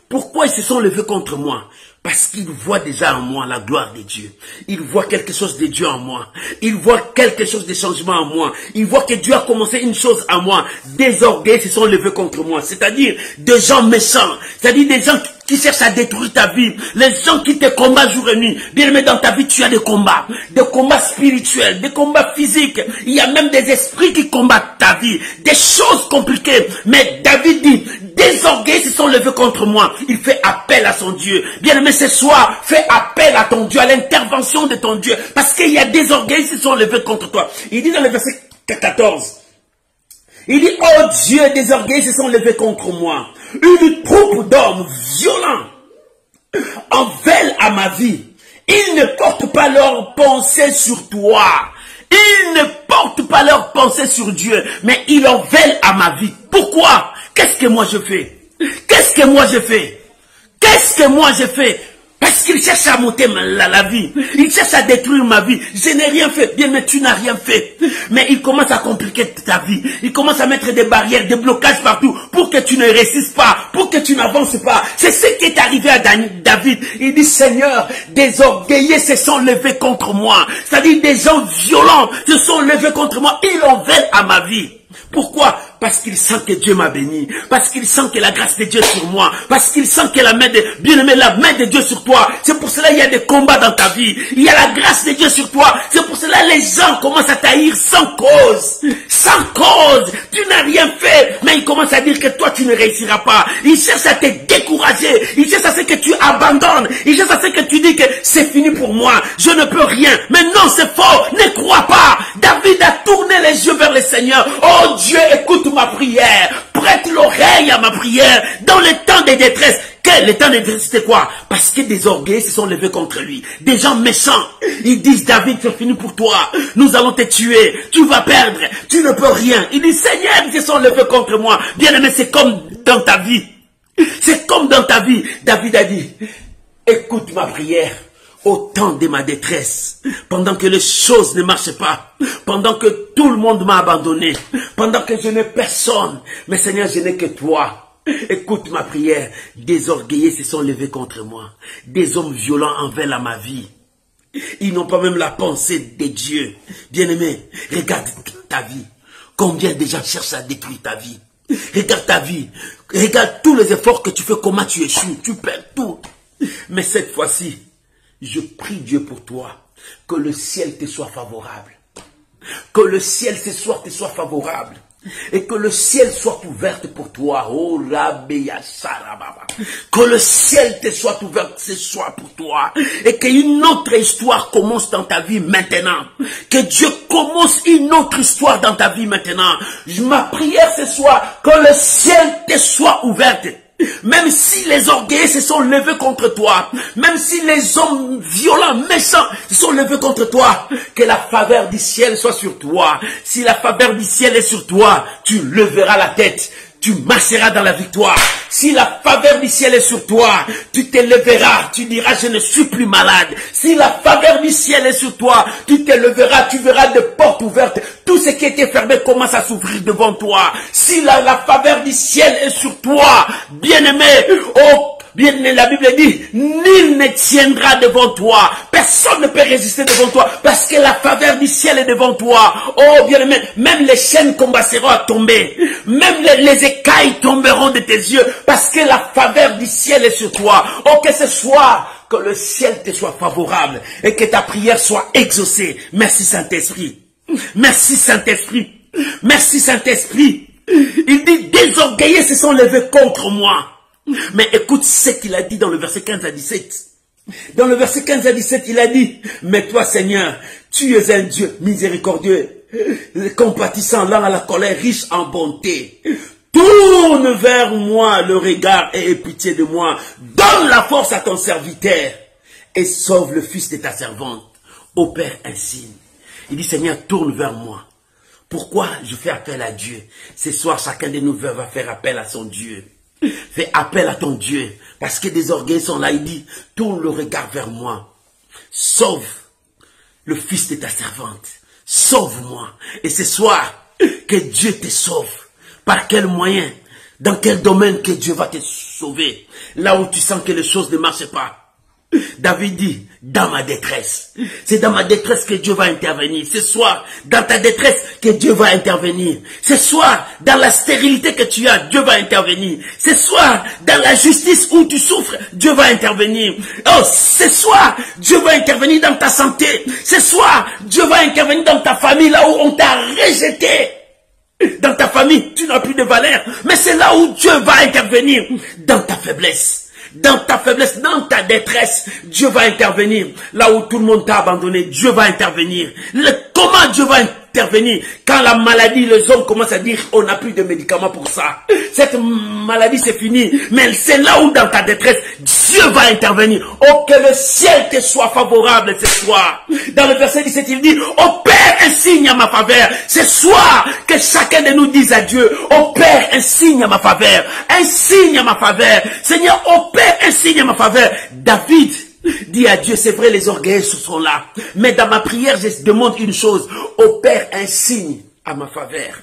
Speaker 1: Pourquoi ils se sont levés contre moi? Parce qu'ils voient déjà en moi la gloire de Dieu. Ils voient quelque chose de Dieu en moi. Ils voient quelque chose de changement en moi. Ils voient que Dieu a commencé une chose en moi. Des orgueils se sont levés contre moi. C'est-à-dire des gens méchants. C'est-à-dire des gens qui cherchent à détruire ta vie, les gens qui te combattent jour et nuit. Bien-aimé, dans ta vie, tu as des combats spirituels, des combats physiques. Il y a même des esprits qui combattent ta vie, des choses compliquées. Mais David dit, des orgueils se sont levés contre moi. Il fait appel à son Dieu. Bien-aimé, ce soir, fais appel à ton Dieu, à l'intervention de ton Dieu. Parce qu'il y a des orgueils qui se sont levés contre toi. Il dit dans le verset 14, il dit, oh Dieu, des orgueils se sont levés contre moi. Une troupe d'hommes violents en veulent à ma vie. Ils ne portent pas leur pensée sur toi. Ils ne portent pas leur pensée sur Dieu, mais ils en veulent à ma vie. Pourquoi? Qu'est-ce que moi je fais? Qu'est-ce que moi je fais? Qu'est-ce que moi je fais? Parce qu'il cherche à monter la vie. Il cherche à détruire ma vie. Je n'ai rien fait. Bien, mais tu n'as rien fait. Mais il commence à compliquer ta vie. Il commence à mettre des barrières, des blocages partout pour que tu ne réussisses pas, pour que tu n'avances pas. C'est ce qui est arrivé à David. Il dit, Seigneur, des orgueillés se sont levés contre moi. C'est-à-dire des gens violents se sont levés contre moi. Ils en veulent à ma vie. Pourquoi? Parce qu'il sent que Dieu m'a béni. Parce qu'il sent que la grâce de Dieu est sur moi. Parce qu'il sent que la main de, bien-aimé, la main de Dieu sur toi. C'est pour cela qu'il y a des combats dans ta vie. Il y a la grâce de Dieu sur toi. C'est pour cela que les gens commencent à t'haïr sans cause. Sans cause. Tu n'as rien fait. Mais ils commencent à dire que toi, tu ne réussiras pas. Ils cherchent à te décourager. Ils cherchent à ce que tu abandonnes. Ils cherchent à ce que tu dis que c'est fini pour moi. Je ne peux rien. Mais non, c'est faux. Ne crois pas. David a tourné les yeux vers le Seigneur. Oh Dieu, écoute ma prière, prête l'oreille à ma prière dans les temps de détresse. Le temps de détresse, c'était quoi? Parce que des orgueils se sont levés contre lui. Des gens méchants. Ils disent, David, c'est fini pour toi. Nous allons te tuer. Tu vas perdre. Tu ne peux rien. Il dit, Seigneur, ils se sont levés contre moi. Bien aimé, c'est comme dans ta vie. C'est comme dans ta vie. David a dit, écoute ma prière. Au temps de ma détresse, pendant que les choses ne marchent pas, pendant que tout le monde m'a abandonné, pendant que je n'ai personne, mais Seigneur, je n'ai que toi. Écoute ma prière. Des orgueillés se sont levés contre moi. Des hommes violents en veulent à ma vie. Ils n'ont pas même la pensée de Dieu. Bien-aimé, regarde ta vie. Combien de gens cherchent à détruire ta vie? Regarde ta vie. Regarde tous les efforts que tu fais, comment tu échoues. Tu perds tout. Mais cette fois-ci, je prie Dieu pour toi, que le ciel te soit favorable. Que le ciel ce soir te soit favorable. Et que le ciel soit ouvert pour toi. Oh, que le ciel te soit ouvert ce soir pour toi. Et qu'une autre histoire commence dans ta vie maintenant. Que Dieu commence une autre histoire dans ta vie maintenant. Ma prière ce soir, que le ciel te soit ouvert. Même si les orgueils se sont levés contre toi, même si les hommes violents, méchants se sont levés contre toi, que la faveur du ciel soit sur toi. Si la faveur du ciel est sur toi, tu leveras la tête. Tu marcheras dans la victoire. Si la faveur du ciel est sur toi, tu te leveras, tu diras je ne suis plus malade. Si la faveur du ciel est sur toi, tu te leveras, tu verras des portes ouvertes. Tout ce qui était fermé commence à s'ouvrir devant toi. Si la faveur du ciel est sur toi, bien-aimé, oh, bien, la Bible dit, nul ne tiendra devant toi. Personne ne peut résister devant toi parce que la faveur du ciel est devant toi. Oh, bien aimé, même les chaînes commenceront à tomber. Même les écailles tomberont de tes yeux parce que la faveur du ciel est sur toi. Oh, que ce soir, que le ciel te soit favorable et que ta prière soit exaucée. Merci Saint-Esprit. Merci Saint-Esprit. Merci Saint-Esprit. Il dit, des orgueillés se sont levés contre moi. Mais écoute ce qu'il a dit dans le verset 15 à 17. Dans le verset 15 à 17, il a dit, mais toi Seigneur, tu es un Dieu miséricordieux, compatissant, lent à la colère, riche en bonté. Tourne vers moi le regard et aie pitié de moi. Donne la force à ton serviteur et sauve le fils de ta servante. Opère ainsi. Il dit, Seigneur, tourne vers moi. Pourquoi je fais appel à Dieu? Ce soir, chacun de nous va faire appel à son Dieu. Fais appel à ton Dieu. Parce que des orgueils sont là. Il dit, tourne le regard vers moi. Sauve le fils de ta servante. Sauve-moi. Et ce soir, que Dieu te sauve. Par quel moyen? Dans quel domaine que Dieu va te sauver? Là où tu sens que les choses ne marchent pas. David dit, dans ma détresse. C'est dans ma détresse que Dieu va intervenir. Ce soir, dans ta détresse que Dieu va intervenir. Ce soir, dans la stérilité que tu as, Dieu va intervenir. Ce soir, dans la justice où tu souffres, Dieu va intervenir. Oh, ce soir, Dieu va intervenir dans ta santé. Ce soir, Dieu va intervenir dans ta famille, là où on t'a rejeté. Dans ta famille, tu n'as plus de valeur. Mais c'est là où Dieu va intervenir. Dans ta faiblesse. Dans ta faiblesse, dans ta détresse, Dieu va intervenir. Là où tout le monde t'a abandonné, Dieu va intervenir. Comment Dieu va intervenir? Quand la maladie, les hommes commencent à dire, on n'a plus de médicaments pour ça. Cette maladie, c'est fini. Mais c'est là où, dans ta détresse, Dieu va intervenir. Oh, que le ciel te soit favorable ce soir. Dans le verset 17, il dit, oh Père, un signe à ma faveur. Ce soir, que chacun de nous dise à Dieu, oh Père, un signe à ma faveur. Un signe à ma faveur. Seigneur, oh Père, un signe à ma faveur. David dit à Dieu, c'est vrai, les orgueils sont là. Mais dans ma prière, je demande une chose. Oh Père, un signe à ma faveur.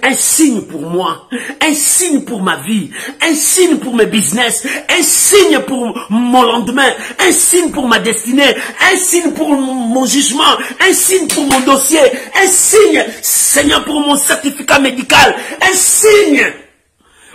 Speaker 1: Un signe pour moi. Un signe pour ma vie. Un signe pour mes business. Un signe pour mon lendemain. Un signe pour ma destinée. Un signe pour mon jugement. Un signe pour mon dossier. Un signe, Seigneur, pour mon certificat médical. Un signe.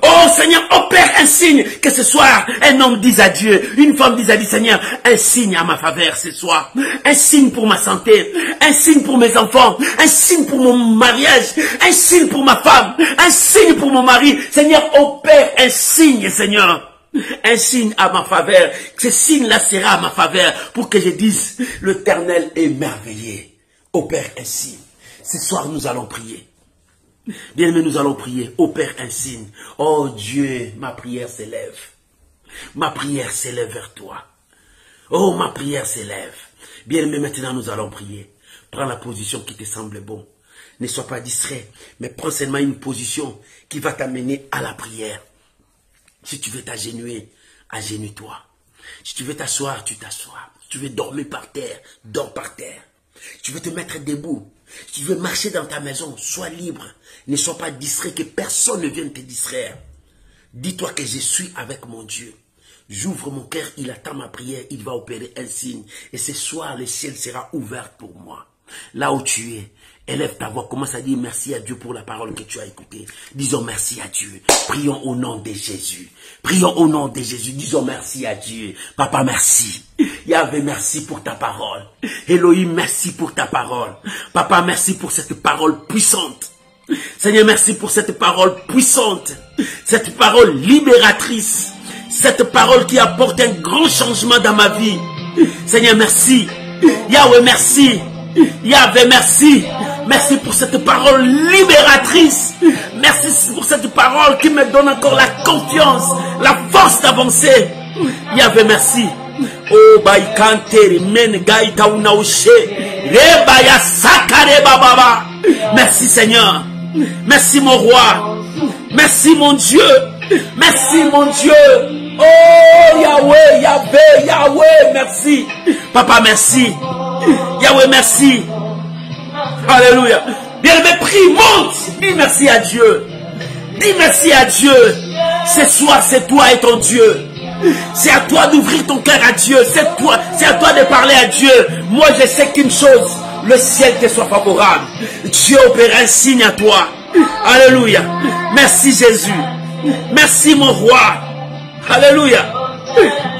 Speaker 1: Oh Seigneur, opère un signe, que ce soir, un homme dise à Dieu, une femme dise à Dieu, Seigneur, un signe à ma faveur ce soir, un signe pour ma santé, un signe pour mes enfants, un signe pour mon mariage, un signe pour ma femme, un signe pour mon mari. Seigneur, opère un signe, Seigneur. Un signe à ma faveur. Ce signe-là sera à ma faveur pour que je dise, l'Éternel est merveilleux. Opère un signe. Ce soir, nous allons prier. Bien-aimés, nous allons prier. Ô Père, un signe. Oh Dieu, ma prière s'élève. Ma prière s'élève vers toi. Oh, ma prière s'élève. Bien-aimés, maintenant nous allons prier. Prends la position qui te semble bon. Ne sois pas distrait, mais prends seulement une position qui va t'amener à la prière. Si tu veux t'agenouiller, agenouille-toi. Si tu veux t'asseoir, tu t'assois. Si tu veux dormir par terre, dors par terre. Si tu veux te mettre debout, si tu veux marcher dans ta maison, sois libre. Ne sois pas distrait, que personne ne vienne te distraire. Dis-toi que je suis avec mon Dieu. J'ouvre mon cœur, il attend ma prière, il va opérer un signe. Et ce soir, le ciel sera ouvert pour moi. Là où tu es, élève ta voix, commence à dire merci à Dieu pour la parole que tu as écoutée. Disons merci à Dieu. Prions au nom de Jésus. Prions au nom de Jésus. Disons merci à Dieu. Papa, merci. Yahvé, merci pour ta parole. Elohim, merci pour ta parole. Papa, merci pour cette parole puissante. Seigneur, merci pour cette parole puissante. Cette parole libératrice. Cette parole qui apporte un grand changement dans ma vie. Seigneur, merci. Yahweh, merci. Yahvé, merci. Merci pour cette parole libératrice. Merci pour cette parole qui me donne encore la confiance, la force d'avancer. Yahvé, merci. Oh, baïkante, men gaïta unaouche. Rebaya sakare bababa. Merci Seigneur. Merci mon roi. Merci mon Dieu. Merci mon Dieu. Oh Yahweh, Yahvé, Yahweh, merci. Papa, merci. Yahweh, merci. Alléluia. Bien-aimé, prie, monte. Dis merci à Dieu. Dis merci à Dieu. Ce soir, c'est toi et ton Dieu. C'est à toi d'ouvrir ton cœur à Dieu. C'est à toi de parler à Dieu. Moi, je sais qu'une chose, le ciel te soit favorable. Dieu opère un signe à toi. Alléluia. Merci Jésus. Merci mon roi. Alléluia.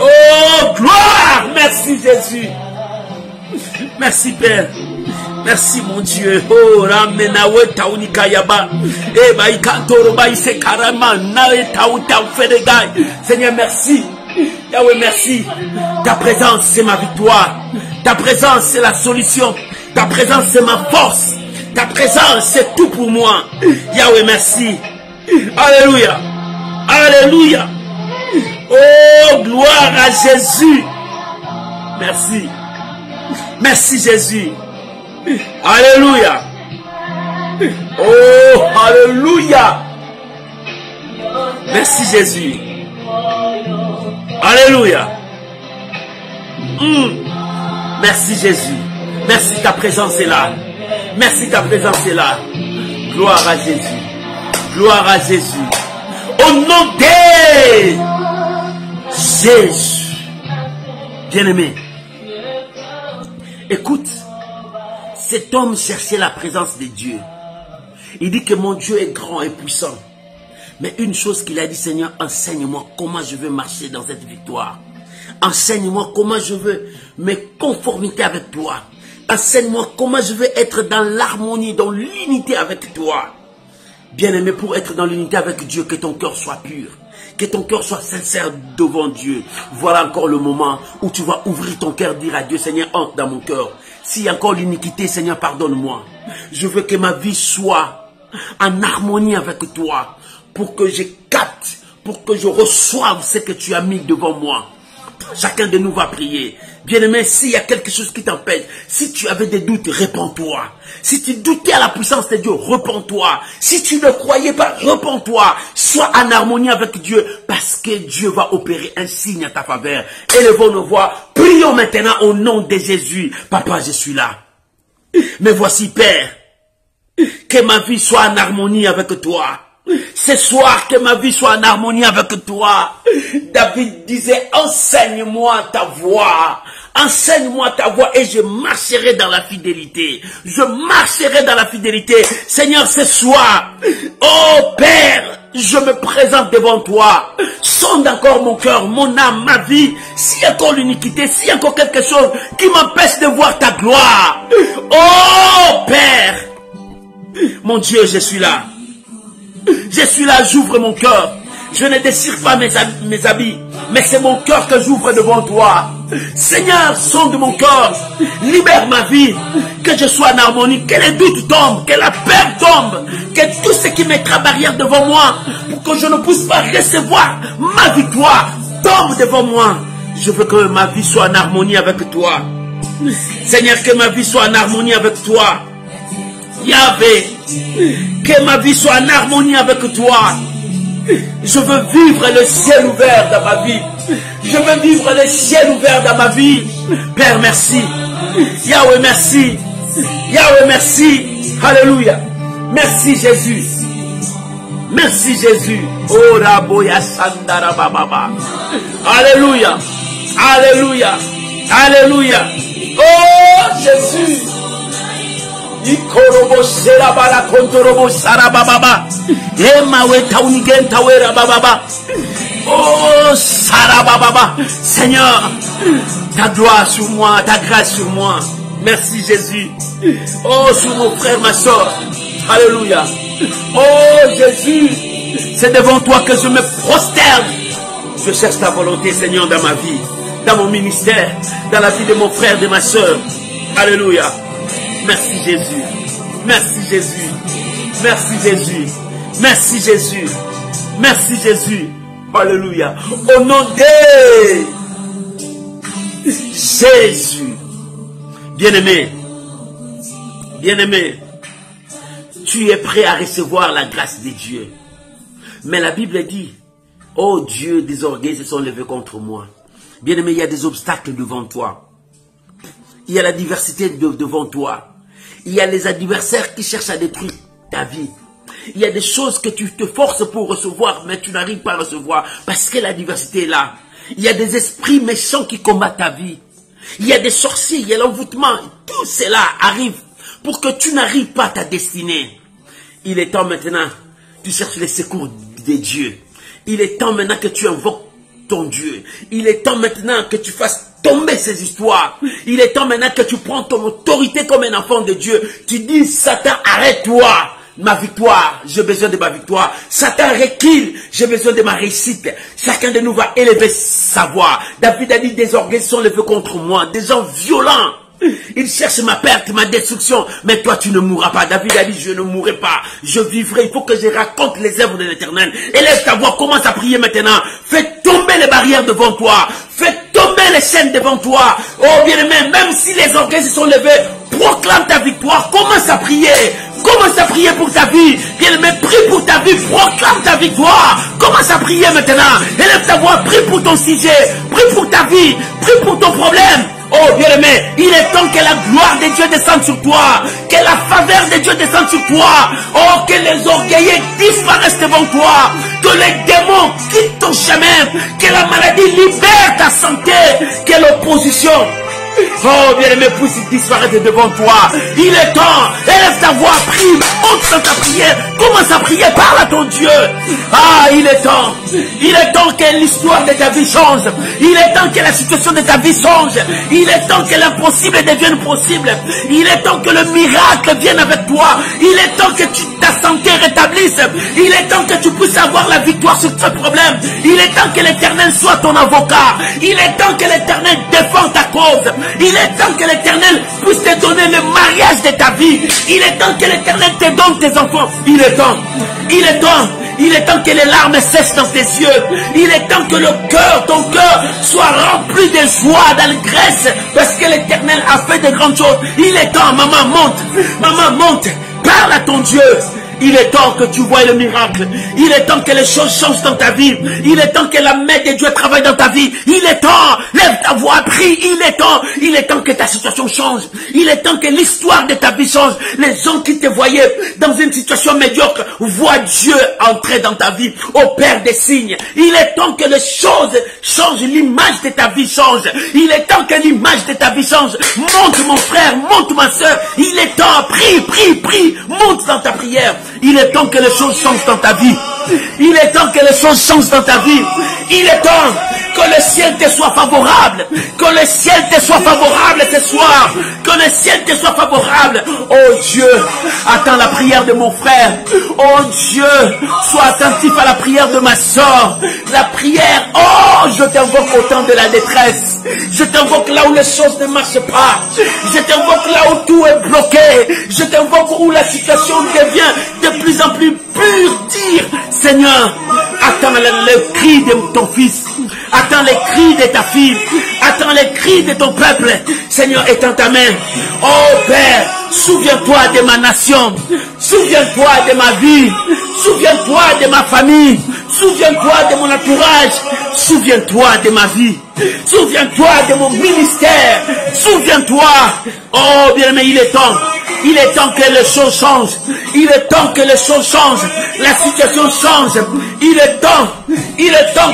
Speaker 1: Oh, gloire. Merci Jésus. Merci Père. Merci mon Dieu. Oh, ramenawe taunika yaba. Eh, baikantoro baise karama nae tauta feregai. Seigneur, merci. Yahweh, merci. Ta présence, c'est ma victoire. Ta présence, c'est la solution. Ta présence, c'est ma force. Ta présence, c'est tout pour moi. Yahweh, merci. Alléluia. Alléluia. Oh, gloire à Jésus. Merci. Merci Jésus. Alléluia. Oh, alléluia. Merci Jésus. Alléluia. Merci Jésus. Merci, ta présence est là. Merci, ta présence est là. Gloire à Jésus. Gloire à Jésus. Au nom de Jésus. Bien-aimé, écoute, cet homme cherchait la présence de Dieu. Il dit que mon Dieu est grand et puissant. Mais une chose qu'il a dit, Seigneur, enseigne-moi comment je veux marcher dans cette victoire. Enseigne-moi comment je veux me conformiter avec toi. Enseigne-moi comment je veux être dans l'harmonie, dans l'unité avec toi. Bien-aimé, pour être dans l'unité avec Dieu, que ton cœur soit pur. Que ton cœur soit sincère devant Dieu. Voilà encore le moment où tu vas ouvrir ton cœur, dire à Dieu, Seigneur, entre dans mon cœur. S'il y a encore l'iniquité, Seigneur, pardonne-moi. Je veux que ma vie soit en harmonie avec toi. Pour que je capte, pour que je reçoive ce que tu as mis devant moi. Chacun de nous va prier. Bien-aimé, s'il y a quelque chose qui t'empêche, si tu avais des doutes, répands-toi. Si tu doutais à la puissance de Dieu, repens-toi. Si tu ne croyais pas, repens-toi. Sois en harmonie avec Dieu, parce que Dieu va opérer un signe à ta faveur. Élevons nos voix, prions maintenant au nom de Jésus. Papa, je suis là. Mais voici, Père, que ma vie soit en harmonie avec toi. Ce soir, que ma vie soit en harmonie avec toi. David disait, enseigne-moi ta voix. Enseigne-moi ta voix et je marcherai dans la fidélité. Je marcherai dans la fidélité. Seigneur, ce soir, oh Père, je me présente devant toi. Sonde encore mon cœur, mon âme, ma vie. S'il y a encore l'iniquité, s'il y a encore quelque chose qui m'empêche de voir ta gloire. Oh Père, mon Dieu, je suis là. Je suis là, j'ouvre mon cœur. Je ne désire pas mes habits, mais c'est mon cœur que j'ouvre devant toi. Seigneur, sonde mon cœur, libère ma vie, que je sois en harmonie, que les doutes tombent, que la peur tombe, que tout ce qui mettra barrière devant moi, pour que je ne puisse pas recevoir ma victoire, tombe devant moi. Je veux que ma vie soit en harmonie avec toi. Seigneur, que ma vie soit en harmonie avec toi. Yahvé, que ma vie soit en harmonie avec toi. Je veux vivre le ciel ouvert dans ma vie. Je veux vivre le ciel ouvert dans ma vie. Père, merci. Yahweh, merci. Yahweh, merci. Alléluia. Merci Jésus. Merci Jésus. Oh, Raboya Sandara Baba. Alléluia. Alléluia. Alléluia. Oh, Jésus. Ikorobo sera bala kontorobo sara baba. Ema we taunigen tawera baba. Oh sara baba. Seigneur, ta gloire sur moi, ta grâce sur moi. Merci Jésus. Oh sur mon frère, ma soeur. Alléluia. Oh Jésus, c'est devant toi que je me prosterne. Je cherche ta volonté, Seigneur, dans ma vie, dans mon ministère, dans la vie de mon frère, de ma soeur. Alléluia. Merci Jésus. Merci Jésus. Merci Jésus. Merci Jésus. Merci Jésus. Alléluia. Au nom de Jésus. Bien-aimé. Bien-aimé. Tu es prêt à recevoir la grâce de Dieu. Mais la Bible dit, oh Dieu, des orgueils se sont levés contre moi. Bien-aimé, il y a des obstacles devant toi. Il y a la diversité devant toi. Il y a les adversaires qui cherchent à détruire ta vie. Il y a des choses que tu te forces pour recevoir, mais tu n'arrives pas à recevoir parce que la diversité est là. Il y a des esprits méchants qui combattent ta vie. Il y a des sorciers, il y a l'envoûtement. Tout cela arrive pour que tu n'arrives pas à ta destinée. Il est temps maintenant, tu cherches les secours de Dieu. Il est temps maintenant que tu invoques ton Dieu. Il est temps maintenant que tu fasses tomber ces histoires. Il est temps maintenant que tu prends ton autorité comme un enfant de Dieu. Tu dis, Satan, arrête-toi. Ma victoire, j'ai besoin de ma victoire. Satan, recule, j'ai besoin de ma réussite. Chacun de nous va élever sa voix. David a dit, des orgueils sont levés contre moi, des gens violents. Ils cherchent ma perte, ma destruction. Mais toi, tu ne mourras pas. David a dit, je ne mourrai pas. Je vivrai. Il faut que je raconte les œuvres de l'Éternel. Élève ta voix, commence à prier maintenant. Fais tomber les barrières devant toi. Fais tomber les chaînes devant toi. Oh bien-aimé, même si les orgueils se sont levés, proclame ta victoire. Commence à prier. Commence à prier pour ta vie. Bien-aimé, prie pour ta vie. Proclame ta victoire. Commence à prier maintenant. Élève ta voix. Prie pour ton sujet. Prie pour ta vie. Prie pour ton problème. Oh bien-aimé, il est temps que la gloire de Dieu descende sur toi, que la faveur de Dieu descende sur toi, oh que les orgueillés disparaissent devant toi, que les démons quittent ton chemin, que la maladie libère ta santé, que l'opposition, oh bien-aimé, puisse disparaître devant toi. Il est temps, élève ta voix, prie, monte dans ta prière, commence à prier, parle à ton Dieu. Ah, il est temps que l'histoire de ta vie change, il est temps que la situation de ta vie change, il est temps que l'impossible devienne possible, il est temps que le miracle vienne avec toi, il est temps que ta santé rétablisse, il est temps que tu puisses avoir la victoire sur ce problème, il est temps que l'Éternel soit ton avocat, il est temps que l'Éternel défende ta cause, il est temps que l'Éternel puisse te donner le mariage de ta vie, il est temps que l'Éternel te donne tes enfants, il est temps que les larmes cessent dans tes yeux, il est temps que ton cœur soit rempli de joie, d'allégresse, parce que l'Éternel a fait de grandes choses. Il est temps, maman monte, parle à ton Dieu. Il est temps que tu vois le miracle. Il est temps que les choses changent dans ta vie. Il est temps que la main de Dieu travaille dans ta vie. Il est temps, lève ta voix, prie. Il est temps que ta situation change. Il est temps que l'histoire de ta vie change. Les gens qui te voyaient dans une situation médiocre voient Dieu entrer dans ta vie, opère des signes. Il est temps que les choses changent, l'image de ta vie change. Il est temps que l'image de ta vie change. Monte mon frère, monte ma soeur. Il est temps, prie, monte dans ta prière. Il est temps que les choses changent dans ta vie. Il est temps que les choses changent dans ta vie. Il est temps que le ciel te soit favorable. Que le ciel te soit favorable ce soir. Que le ciel te soit favorable. Oh Dieu, attends la prière de mon frère. Oh Dieu, sois attentif à la prière de ma soeur. La prière, oh, je t'invoque au temps de la détresse. Je t'invoque là où les choses ne marchent pas. Je t'invoque là où tout est bloqué. Je t'invoque où la situation devient de plus en plus pure. Dire, Seigneur, attends le cri de ton fils. Attends les cris de ta fille. Attends les cris de ton peuple. Seigneur, étends ta main. Oh Père, souviens-toi de ma nation. Souviens-toi de ma vie. Souviens-toi de ma famille. Souviens-toi de mon entourage. Souviens-toi de ma vie. Souviens-toi de mon ministère. Souviens-toi. Oh bien-aimé, il est temps. Il est temps que les choses changent. Il est temps que les choses changent. La situation change. Il est temps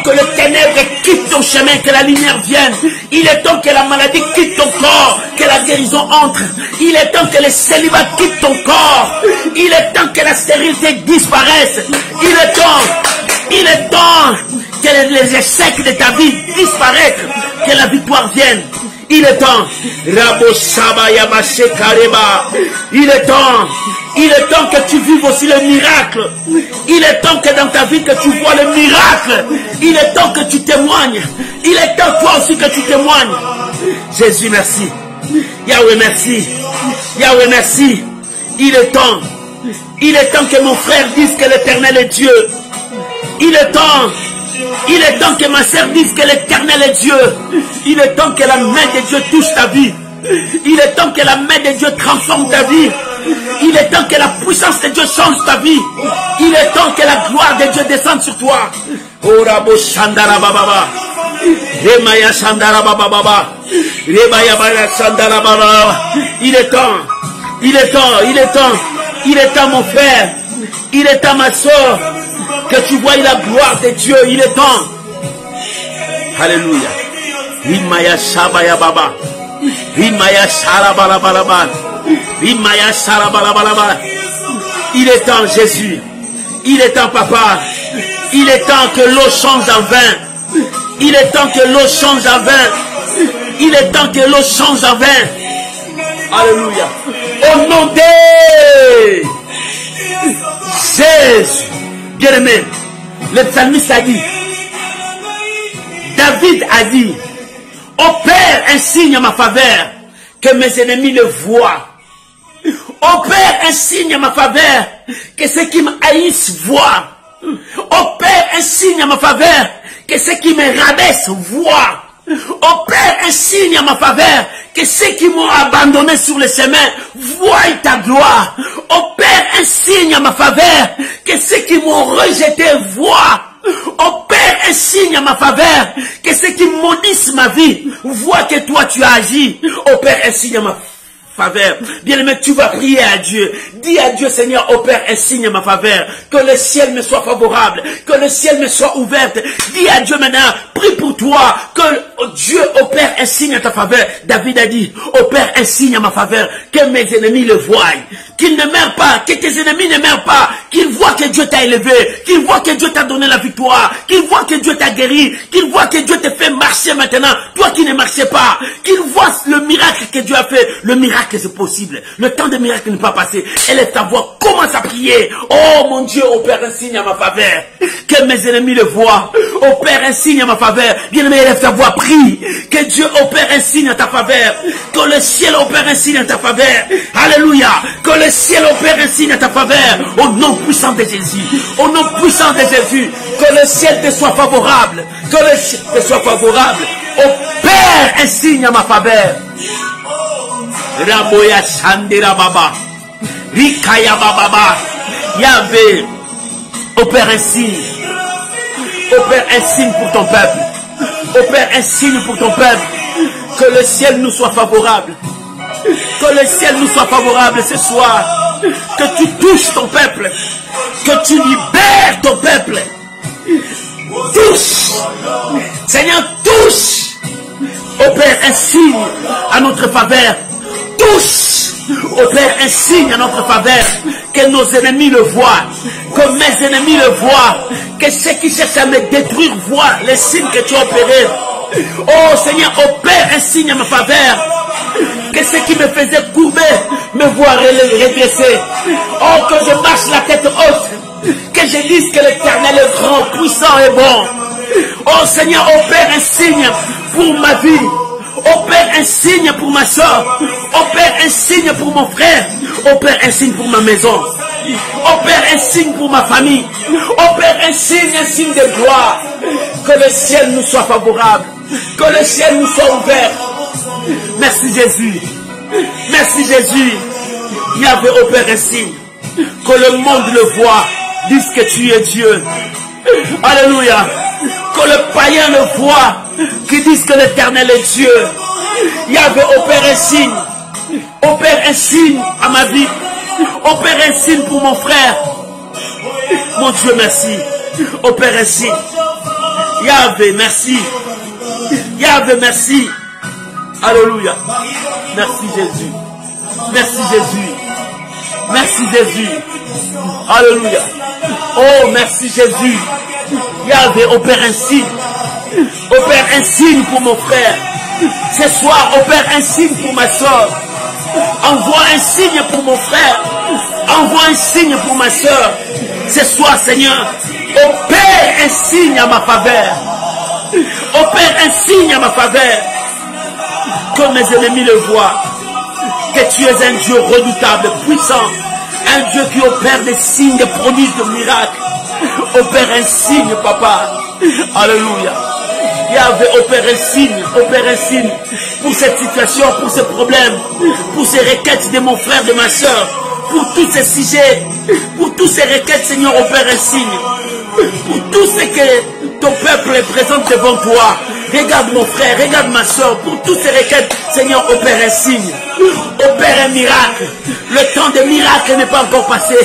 Speaker 1: que les ténèbres quittent ton chemin, que la lumière vienne. Il est temps que la maladie quitte ton corps, que la guérison entre. Il est temps que le célibat quitte ton corps. Il est temps que la stérilité disparaisse. Il est temps que les échecs de ta vie disparaissent, que la victoire vienne. Il est temps. Il est temps que tu vives aussi le miracle. Il est temps que dans ta vie que tu vois le miracle. Il est temps que tu témoignes. Il est temps toi aussi que tu témoignes. Jésus, merci. Yahweh, merci. Yahweh, merci. Il est temps. Il est temps que mon frère dise que l'Éternel est Dieu. Il est temps que ma sœur dise que l'Éternel est Dieu. Il est temps que la main de Dieu touche ta vie. Il est temps que la main de Dieu transforme ta vie. Il est temps que la puissance de Dieu change ta vie. Il est temps que la gloire de Dieu descende sur toi. Orabo Shandara Baba. Remaya Shandara Baba. Rebaya Shandara Baba. Il est temps. Il est temps. Il est temps. Il est temps, mon frère. Il est temps, ma soeur, que tu vois la gloire de Dieu. Il est temps. Alléluia. Rimaya Shabaya Baba. Rimaya Sharabalabalaba. Rimaya Sharabalabalaba. Il est temps, Jésus. Il est temps, Papa. Il est temps que l'eau change en vin. Il est temps que l'eau change en vin. Il est temps que l'eau change en vin. Alléluia. Au nom de Jésus. Bien-aimé, le psalmiste a dit, David a dit, opère un signe à ma faveur, que mes ennemis le voient. Opère un signe à ma faveur, que ceux qui me haïssent voient. Opère un signe à ma faveur, que ceux qui me rabaissent voient. Opère un signe à ma faveur, que ceux qui m'ont abandonné sur le chemin voient ta gloire. Opère un signe à ma faveur, que ceux qui m'ont rejeté voient. Opère un signe à ma faveur. Que ceux qui maudissent ma vie voient que toi tu as agi. Opère un signe à ma faveur. Bien-aimé, tu vas prier à Dieu. Dis à Dieu, Seigneur, opère un signe à ma faveur. Que le ciel me soit favorable. Que le ciel me soit ouvert. Dis à Dieu maintenant, prie pour toi. Que Dieu opère un signe à ta faveur. David a dit, opère un signe à ma faveur. Que mes ennemis le voient. Qu'ils ne meurent pas. Que tes ennemis ne meurent pas. Qu'ils voient que Dieu t'a élevé. Qu'ils voient que Dieu t'a donné la victoire. Qu'ils voient que Dieu t'a guéri. Qu'ils voient que Dieu te fait marcher maintenant. Toi qui ne marchais pas. Qu'ils voient le miracle que Dieu a fait. Le miracle que c'est possible. Le temps de miracle n'est pas passé. Élève ta voix, commence à prier. Oh mon Dieu, opère un signe à ma faveur. Que mes ennemis le voient. Opère un signe à ma faveur. Bien-aimé, élève ta voix, prie. Que Dieu opère un signe à ta faveur. Que le ciel opère un signe à ta faveur. Alléluia. Que le ciel opère un signe à ta faveur. Au nom puissant de Jésus. Au nom puissant de Jésus. Que le ciel te soit favorable. Que le ciel te soit favorable. Opère un signe à ma faveur. Raboya Shandira Baba, Rikaya Baba, Yahvé, opère un signe. Opère un signe pour ton peuple. Opère un signe pour ton peuple. Que le ciel nous soit favorable. Que le ciel nous soit favorable ce soir. Que tu touches ton peuple. Que tu libères ton peuple. Touche. Seigneur, touche. Opère un signe à notre faveur. Touche, opère un signe à notre faveur, que nos ennemis le voient, que mes ennemis le voient, que ceux qui cherchent à me détruire voient les signes que tu as opérés. Oh Seigneur, opère un signe à ma faveur, que ceux qui me faisaient courber me voient régresser. Oh, que je marche la tête haute, que je dise que l'Éternel est grand, puissant et bon. Oh Seigneur, opère un signe pour ma vie. Opère un signe pour ma soeur. Opère un signe pour mon frère. Opère un signe pour ma maison. Opère un signe pour ma famille. Opère un signe de gloire. Que le ciel nous soit favorable. Que le ciel nous soit ouvert. Merci Jésus. Merci Jésus. Yahvé opère un signe. Que le monde le voit. Dise que tu es Dieu. Alléluia. Que le païen le voit. Qui disent que l'Éternel est Dieu. Yahvé opère un signe. Opère un signe à ma vie. Opère un signe pour mon frère. Mon Dieu, merci. Opère un signe. Yahvé, merci. Yahvé, merci. Alléluia. Merci Jésus. Merci Jésus. Merci Jésus. Alléluia. Oh, merci Jésus. Yahvé opère un signe. Opère un signe pour mon frère. Ce soir, opère un signe pour ma soeur. Envoie un signe pour mon frère. Envoie un signe pour ma soeur. Ce soir, Seigneur, opère un signe à ma faveur. Opère un signe à ma faveur. Que mes ennemis le voient. Que tu es un Dieu redoutable, puissant. Un Dieu qui opère des signes, des prodiges, des miracles. Opère un signe, papa. Alléluia. Yahvé, opère un signe pour cette situation, pour ce problème, pour ces requêtes de mon frère, de ma soeur, pour tous ces sujets, pour toutes ces requêtes, Seigneur, opère un signe. Pour tout ce que ton peuple présente devant toi, regarde mon frère, regarde ma soeur, pour toutes ces requêtes, Seigneur, opère un signe, opère un miracle. Le temps des miracles n'est pas encore passé.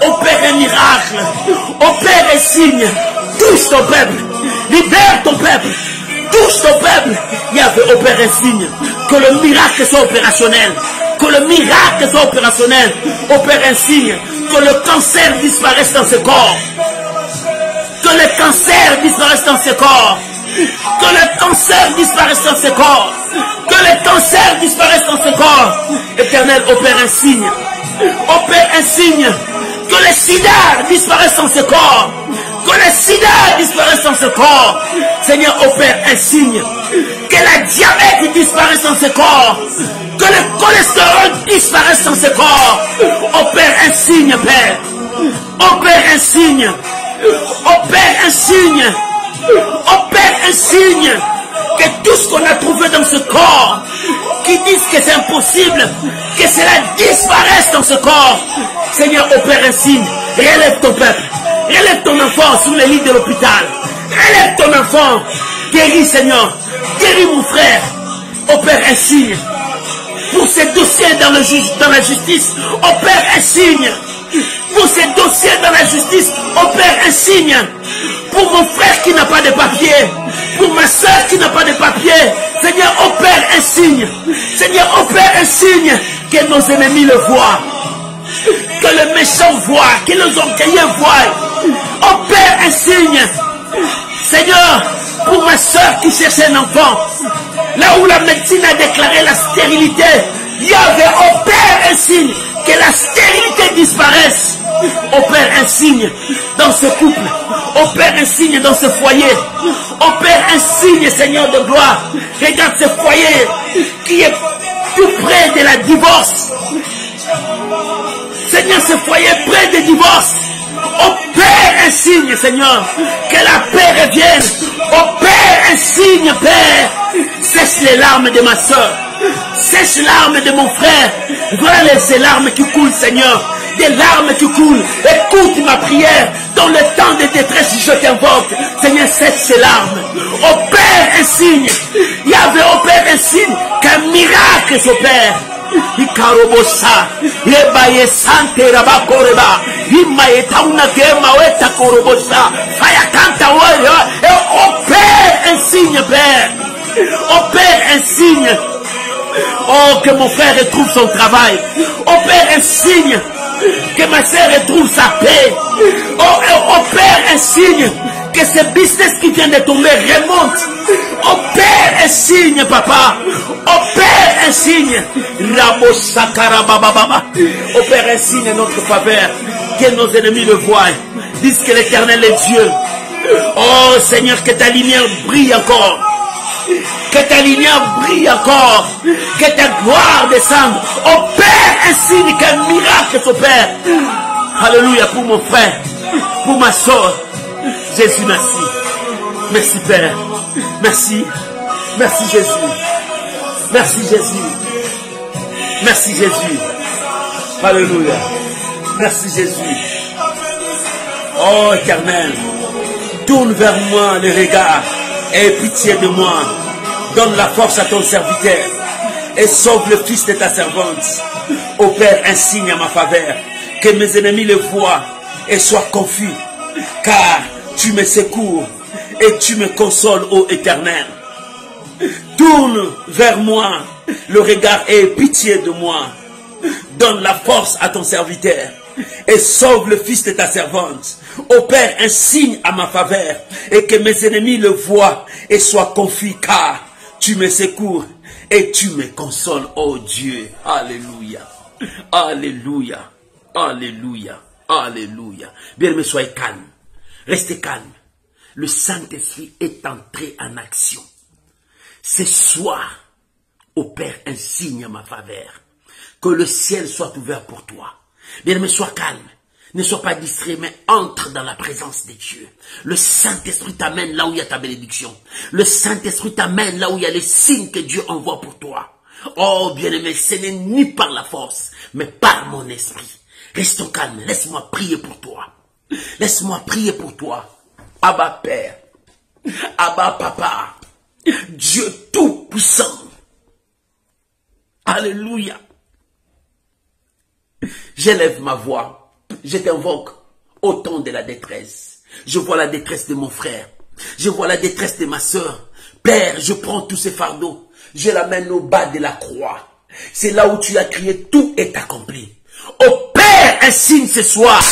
Speaker 1: Opère un miracle, opère un signe, touche ton peuple, libère ton peuple, touche ton peuple. Yahvé opère un signe, que le miracle soit opérationnel, que le miracle soit opérationnel, opère un signe, que le cancer disparaisse dans ce corps. Que le cancer disparaisse dans ce corps. Que le cancer disparaisse dans ce corps. Que le cancer disparaisse dans ce corps. Éternel, opère un signe. Opère un signe. Que le sida disparaisse dans ce corps. Que le sida disparaisse dans ce corps. Seigneur, opère un signe. Que la diabète disparaisse dans ce corps. Que le cholestérol disparaisse dans ce corps. Opère un signe, Père. Opère un signe. Opère un signe. Opère un signe. que tout ce qu'on a trouvé dans ce corps, qui disent que c'est impossible, que cela disparaisse dans ce corps. Seigneur, opère un signe. Relève ton peuple. Relève ton enfant sur les lits de l'hôpital. Relève ton enfant. Guéris, Seigneur. Guéris mon frère. Opère un signe. Pour ces dossiers dans la justice, opère un signe. Pour ces dossiers dans la justice, opère un signe. Pour mon frère qui n'a pas de papier, pour ma soeur qui n'a pas de papier, Seigneur, opère un signe. Seigneur, opère un signe. Que nos ennemis le voient. Que le méchant voit, que les orgueilleux voient. Opère un signe. Seigneur, pour ma soeur qui cherche un enfant, là où la médecine a déclaré la stérilité, Yahvé, opère un signe. Que la stérilité disparaisse. Opère un signe dans ce couple. Opère un signe dans ce foyer. Opère un signe, Seigneur de gloire. Regarde ce foyer qui est tout près de la divorce. Seigneur, ce foyer près de divorce. Opère un signe, Seigneur. Que la paix revienne. Opère un signe, Père. Sèche les larmes de ma soeur. Sèche les larmes de mon frère. Voilà ces larmes qui coulent, Seigneur. Des larmes qui coulent. Écoute ma prière. Dans le temps de détresse, je t'invoque. Seigneur, sèche ces larmes. Opère un signe. Yahvé, opère un signe. Qu'un miracle s'opère. Ikarobosa, Yebaye Sante Rabakoreba, Imaye Tauna Gema Weta Korobosa, Fayakanta Warrior, opère un signe, Père. Opère un signe. Oh, que mon frère retrouve son travail. Opère un signe. Que ma sœur retrouve sa paix. Oh, opère un signe. Que ce business qui vient de tomber remonte. Opère un signe, papa. Opère un signe. Opère un signe en notre faveur. Que nos ennemis le voient. Disent que l'Éternel est Dieu. Oh Seigneur, que ta lumière brille encore. Que ta lumière brille encore. Que ta gloire descende. Opère un signe, qu'un miracle s'opère. Alléluia pour mon frère, pour ma soeur. Jésus, merci. Merci Père. Merci. Merci Jésus. Merci Jésus. Merci Jésus. Alléluia. Merci Jésus. Oh Éternel, tourne vers moi le regard et aie pitié de moi. Donne la force à ton serviteur et sauve le fils de ta servante. Opère un signe à ma faveur, que mes ennemis le voient et soient confus, car tu me secours et tu me consoles, ô Éternel. Tourne vers moi le regard et aie pitié de moi. Donne la force à ton serviteur et sauve le fils de ta servante. Opère un signe à ma faveur et que mes ennemis le voient et soient confus, car tu me secours et tu me consoles, ô Dieu. Alléluia. Alléluia. Alléluia. Alléluia. Bien-aimés, soyez calmes. Restez calmes. Le Saint-Esprit est entré en action. Ce soir, opère un signe à ma faveur. Que le ciel soit ouvert pour toi. Bien-aimés, sois calme. Ne sois pas distrait, mais entre dans la présence de Dieu. Le Saint-Esprit t'amène là où il y a ta bénédiction. Le Saint-Esprit t'amène là où il y a les signes que Dieu envoie pour toi. Oh, bien-aimé, ce n'est ni par la force, mais par mon esprit. Restons calmes. Laisse-moi prier pour toi. Laisse-moi prier pour toi. Abba Père. Abba Papa. Dieu Tout-Puissant. Alléluia. J'élève ma voix. Je t'invoque au temps de la détresse. Je vois la détresse de mon frère. Je vois la détresse de ma soeur. Père, je prends tous ces fardeaux. Je l'amène au bas de la croix. C'est là où tu as crié, tout est accompli. Opère un signe ce soir.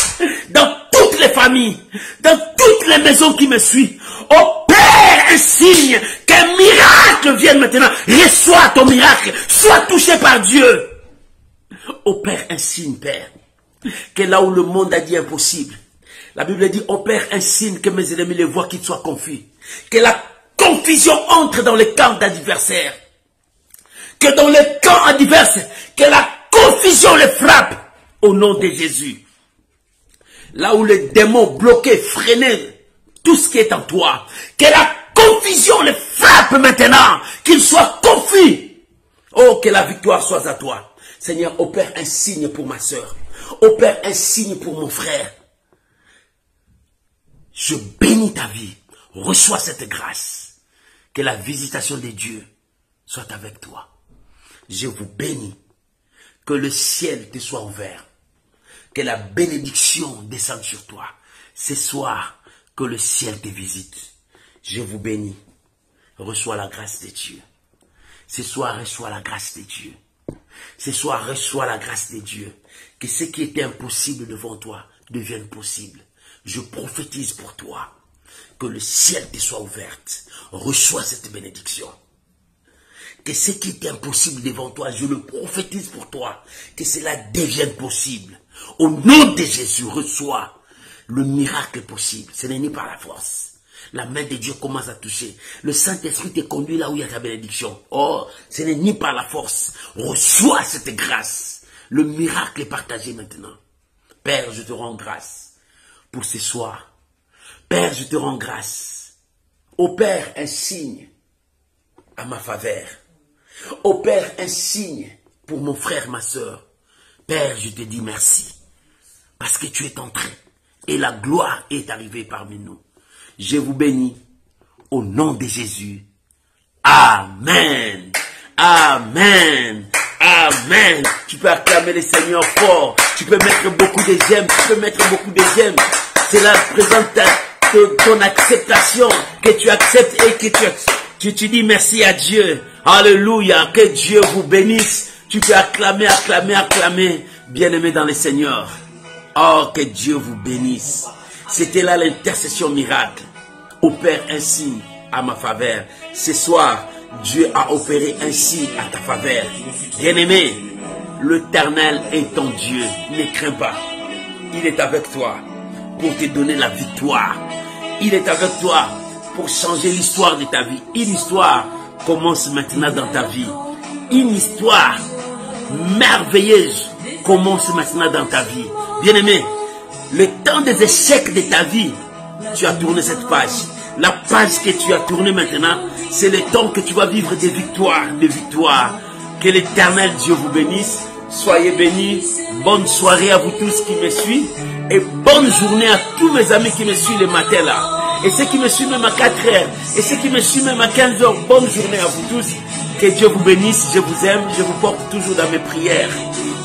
Speaker 1: Dans toutes les familles. Dans toutes les maisons qui me suivent. Opère un signe. Qu'un miracle vienne maintenant. Reçois ton miracle. Sois touché par Dieu. Opère un signe, Père. Que là où le monde a dit impossible, la Bible dit, opère un signe que mes ennemis les voient, qu'ils soient confus. Que la confusion entre dans les camps d'adversaires. Que dans les camps adverses, que la confusion les frappe au nom de Jésus. Là où les démons bloquaient, freinaient tout ce qui est en toi. Que la confusion provision les frappe maintenant, qu'ils soient confus. Oh, que la victoire soit à toi. Seigneur, opère un signe pour ma soeur. Opère un signe pour mon frère. Je bénis ta vie. Reçois cette grâce. Que la visitation de Dieu soit avec toi. Je vous bénis. Que le ciel te soit ouvert. Que la bénédiction descende sur toi. Ce soir, que le ciel te visite. Je vous bénis. Reçois la grâce de Dieu. Ce soir, reçois la grâce de Dieu. Ce soir, reçois la grâce de Dieu. Que ce qui était impossible devant toi devienne possible. Je prophétise pour toi. Que le ciel te soit ouvert. Reçois cette bénédiction. Que ce qui était impossible devant toi, je le prophétise pour toi. Que cela devienne possible. Au nom de Jésus, reçois le miracle possible. Ce n'est ni par la force. La main de Dieu commence à toucher. Le Saint-Esprit te conduit là où il y a ta bénédiction. Oh, ce n'est ni par la force. Reçois cette grâce. Le miracle est partagé maintenant. Père, je te rends grâce pour ce soir. Père, je te rends grâce. Opère un signe à ma faveur. Opère un signe pour mon frère, ma soeur. Père, je te dis merci. Parce que tu es entré. Et la gloire est arrivée parmi nous. Je vous bénis au nom de Jésus. Amen. Amen. Amen. Tu peux acclamer le Seigneur fort. Tu peux mettre beaucoup de j'aime. Tu peux mettre beaucoup de j'aime. Cela présente ton acceptation. Que tu acceptes et que tu dis merci à Dieu. Alléluia. Que Dieu vous bénisse. Tu peux acclamer, acclamer, acclamer. Bien-aimé dans le Seigneur. Oh, que Dieu vous bénisse. C'était là l'intercession miracle. Opère un signe à ma faveur. Ce soir, Dieu a opéré un signe à ta faveur. Bien-aimé, l'Éternel est ton Dieu. Ne crains pas. Il est avec toi pour te donner la victoire. Il est avec toi pour changer l'histoire de ta vie. Une histoire commence maintenant dans ta vie. Une histoire merveilleuse commence maintenant dans ta vie. Bien-aimé, le temps des échecs de ta vie, tu as tourné cette page. La page que tu as tournée maintenant, c'est le temps que tu vas vivre des victoires, des victoires. Que l'Éternel Dieu vous bénisse. Soyez bénis. Bonne soirée à vous tous qui me suivent. Et bonne journée à tous mes amis qui me suivent le matin là. Et ceux qui me suivent même à 4 heures. Et ceux qui me suivent même à 15 heures. Bonne journée à vous tous. Que Dieu vous bénisse. Je vous aime. Je vous porte toujours dans mes prières.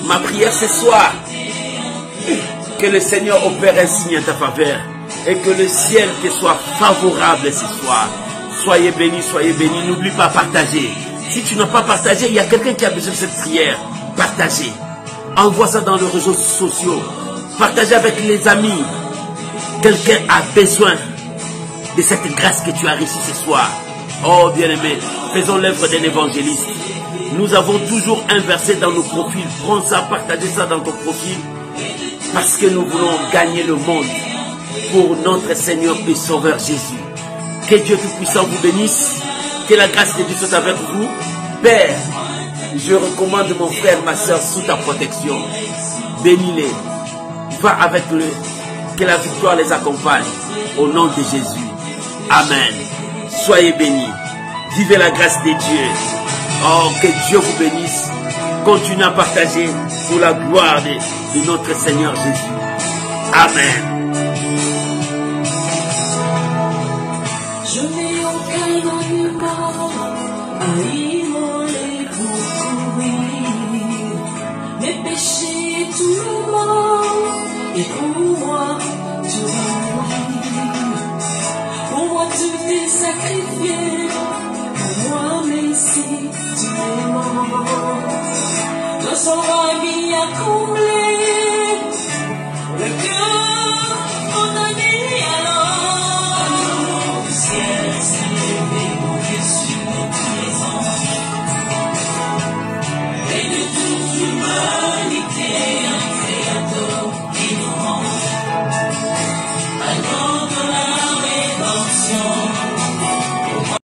Speaker 1: Ma prière ce soir. Que le Seigneur opère un signe à ta faveur. Et que le ciel te soit favorable ce soir. Soyez bénis, soyez bénis. N'oublie pas de partager. Si tu n'as pas partagé, il y a quelqu'un qui a besoin de cette prière. Partagez. Envoie ça dans les réseaux sociaux. Partagez avec les amis. Quelqu'un a besoin de cette grâce que tu as reçue ce soir. Oh bien-aimé, faisons l'œuvre d'un évangéliste. Nous avons toujours un verset dans nos profils. Prends ça, partagez ça dans ton profil. Parce que nous voulons gagner le monde pour notre Seigneur et Sauveur Jésus. Que Dieu Tout-Puissant vous bénisse. Que la grâce de Dieu soit avec vous. Père, je recommande mon frère, ma soeur sous ta protection. Bénis-les. Va avec eux. Que la victoire les accompagne. Au nom de Jésus. Amen. Soyez bénis. Vivez la grâce de Dieu. Oh, que Dieu vous bénisse. Continuez à partager pour la gloire de notre Seigneur Jésus. Amen.
Speaker 2: Je n'ai aucun argument à immoler pour courir mes péchés tout le monde et pour moi tout pour moi tout est sacrifié, pour moi merci tu es mort. Ton sang ami a comblé le cœur condamné alors le ciel s'est levé mon Dieu sur tous les anges et de toute l'humanité un créateur innovant allant dans la rédemption.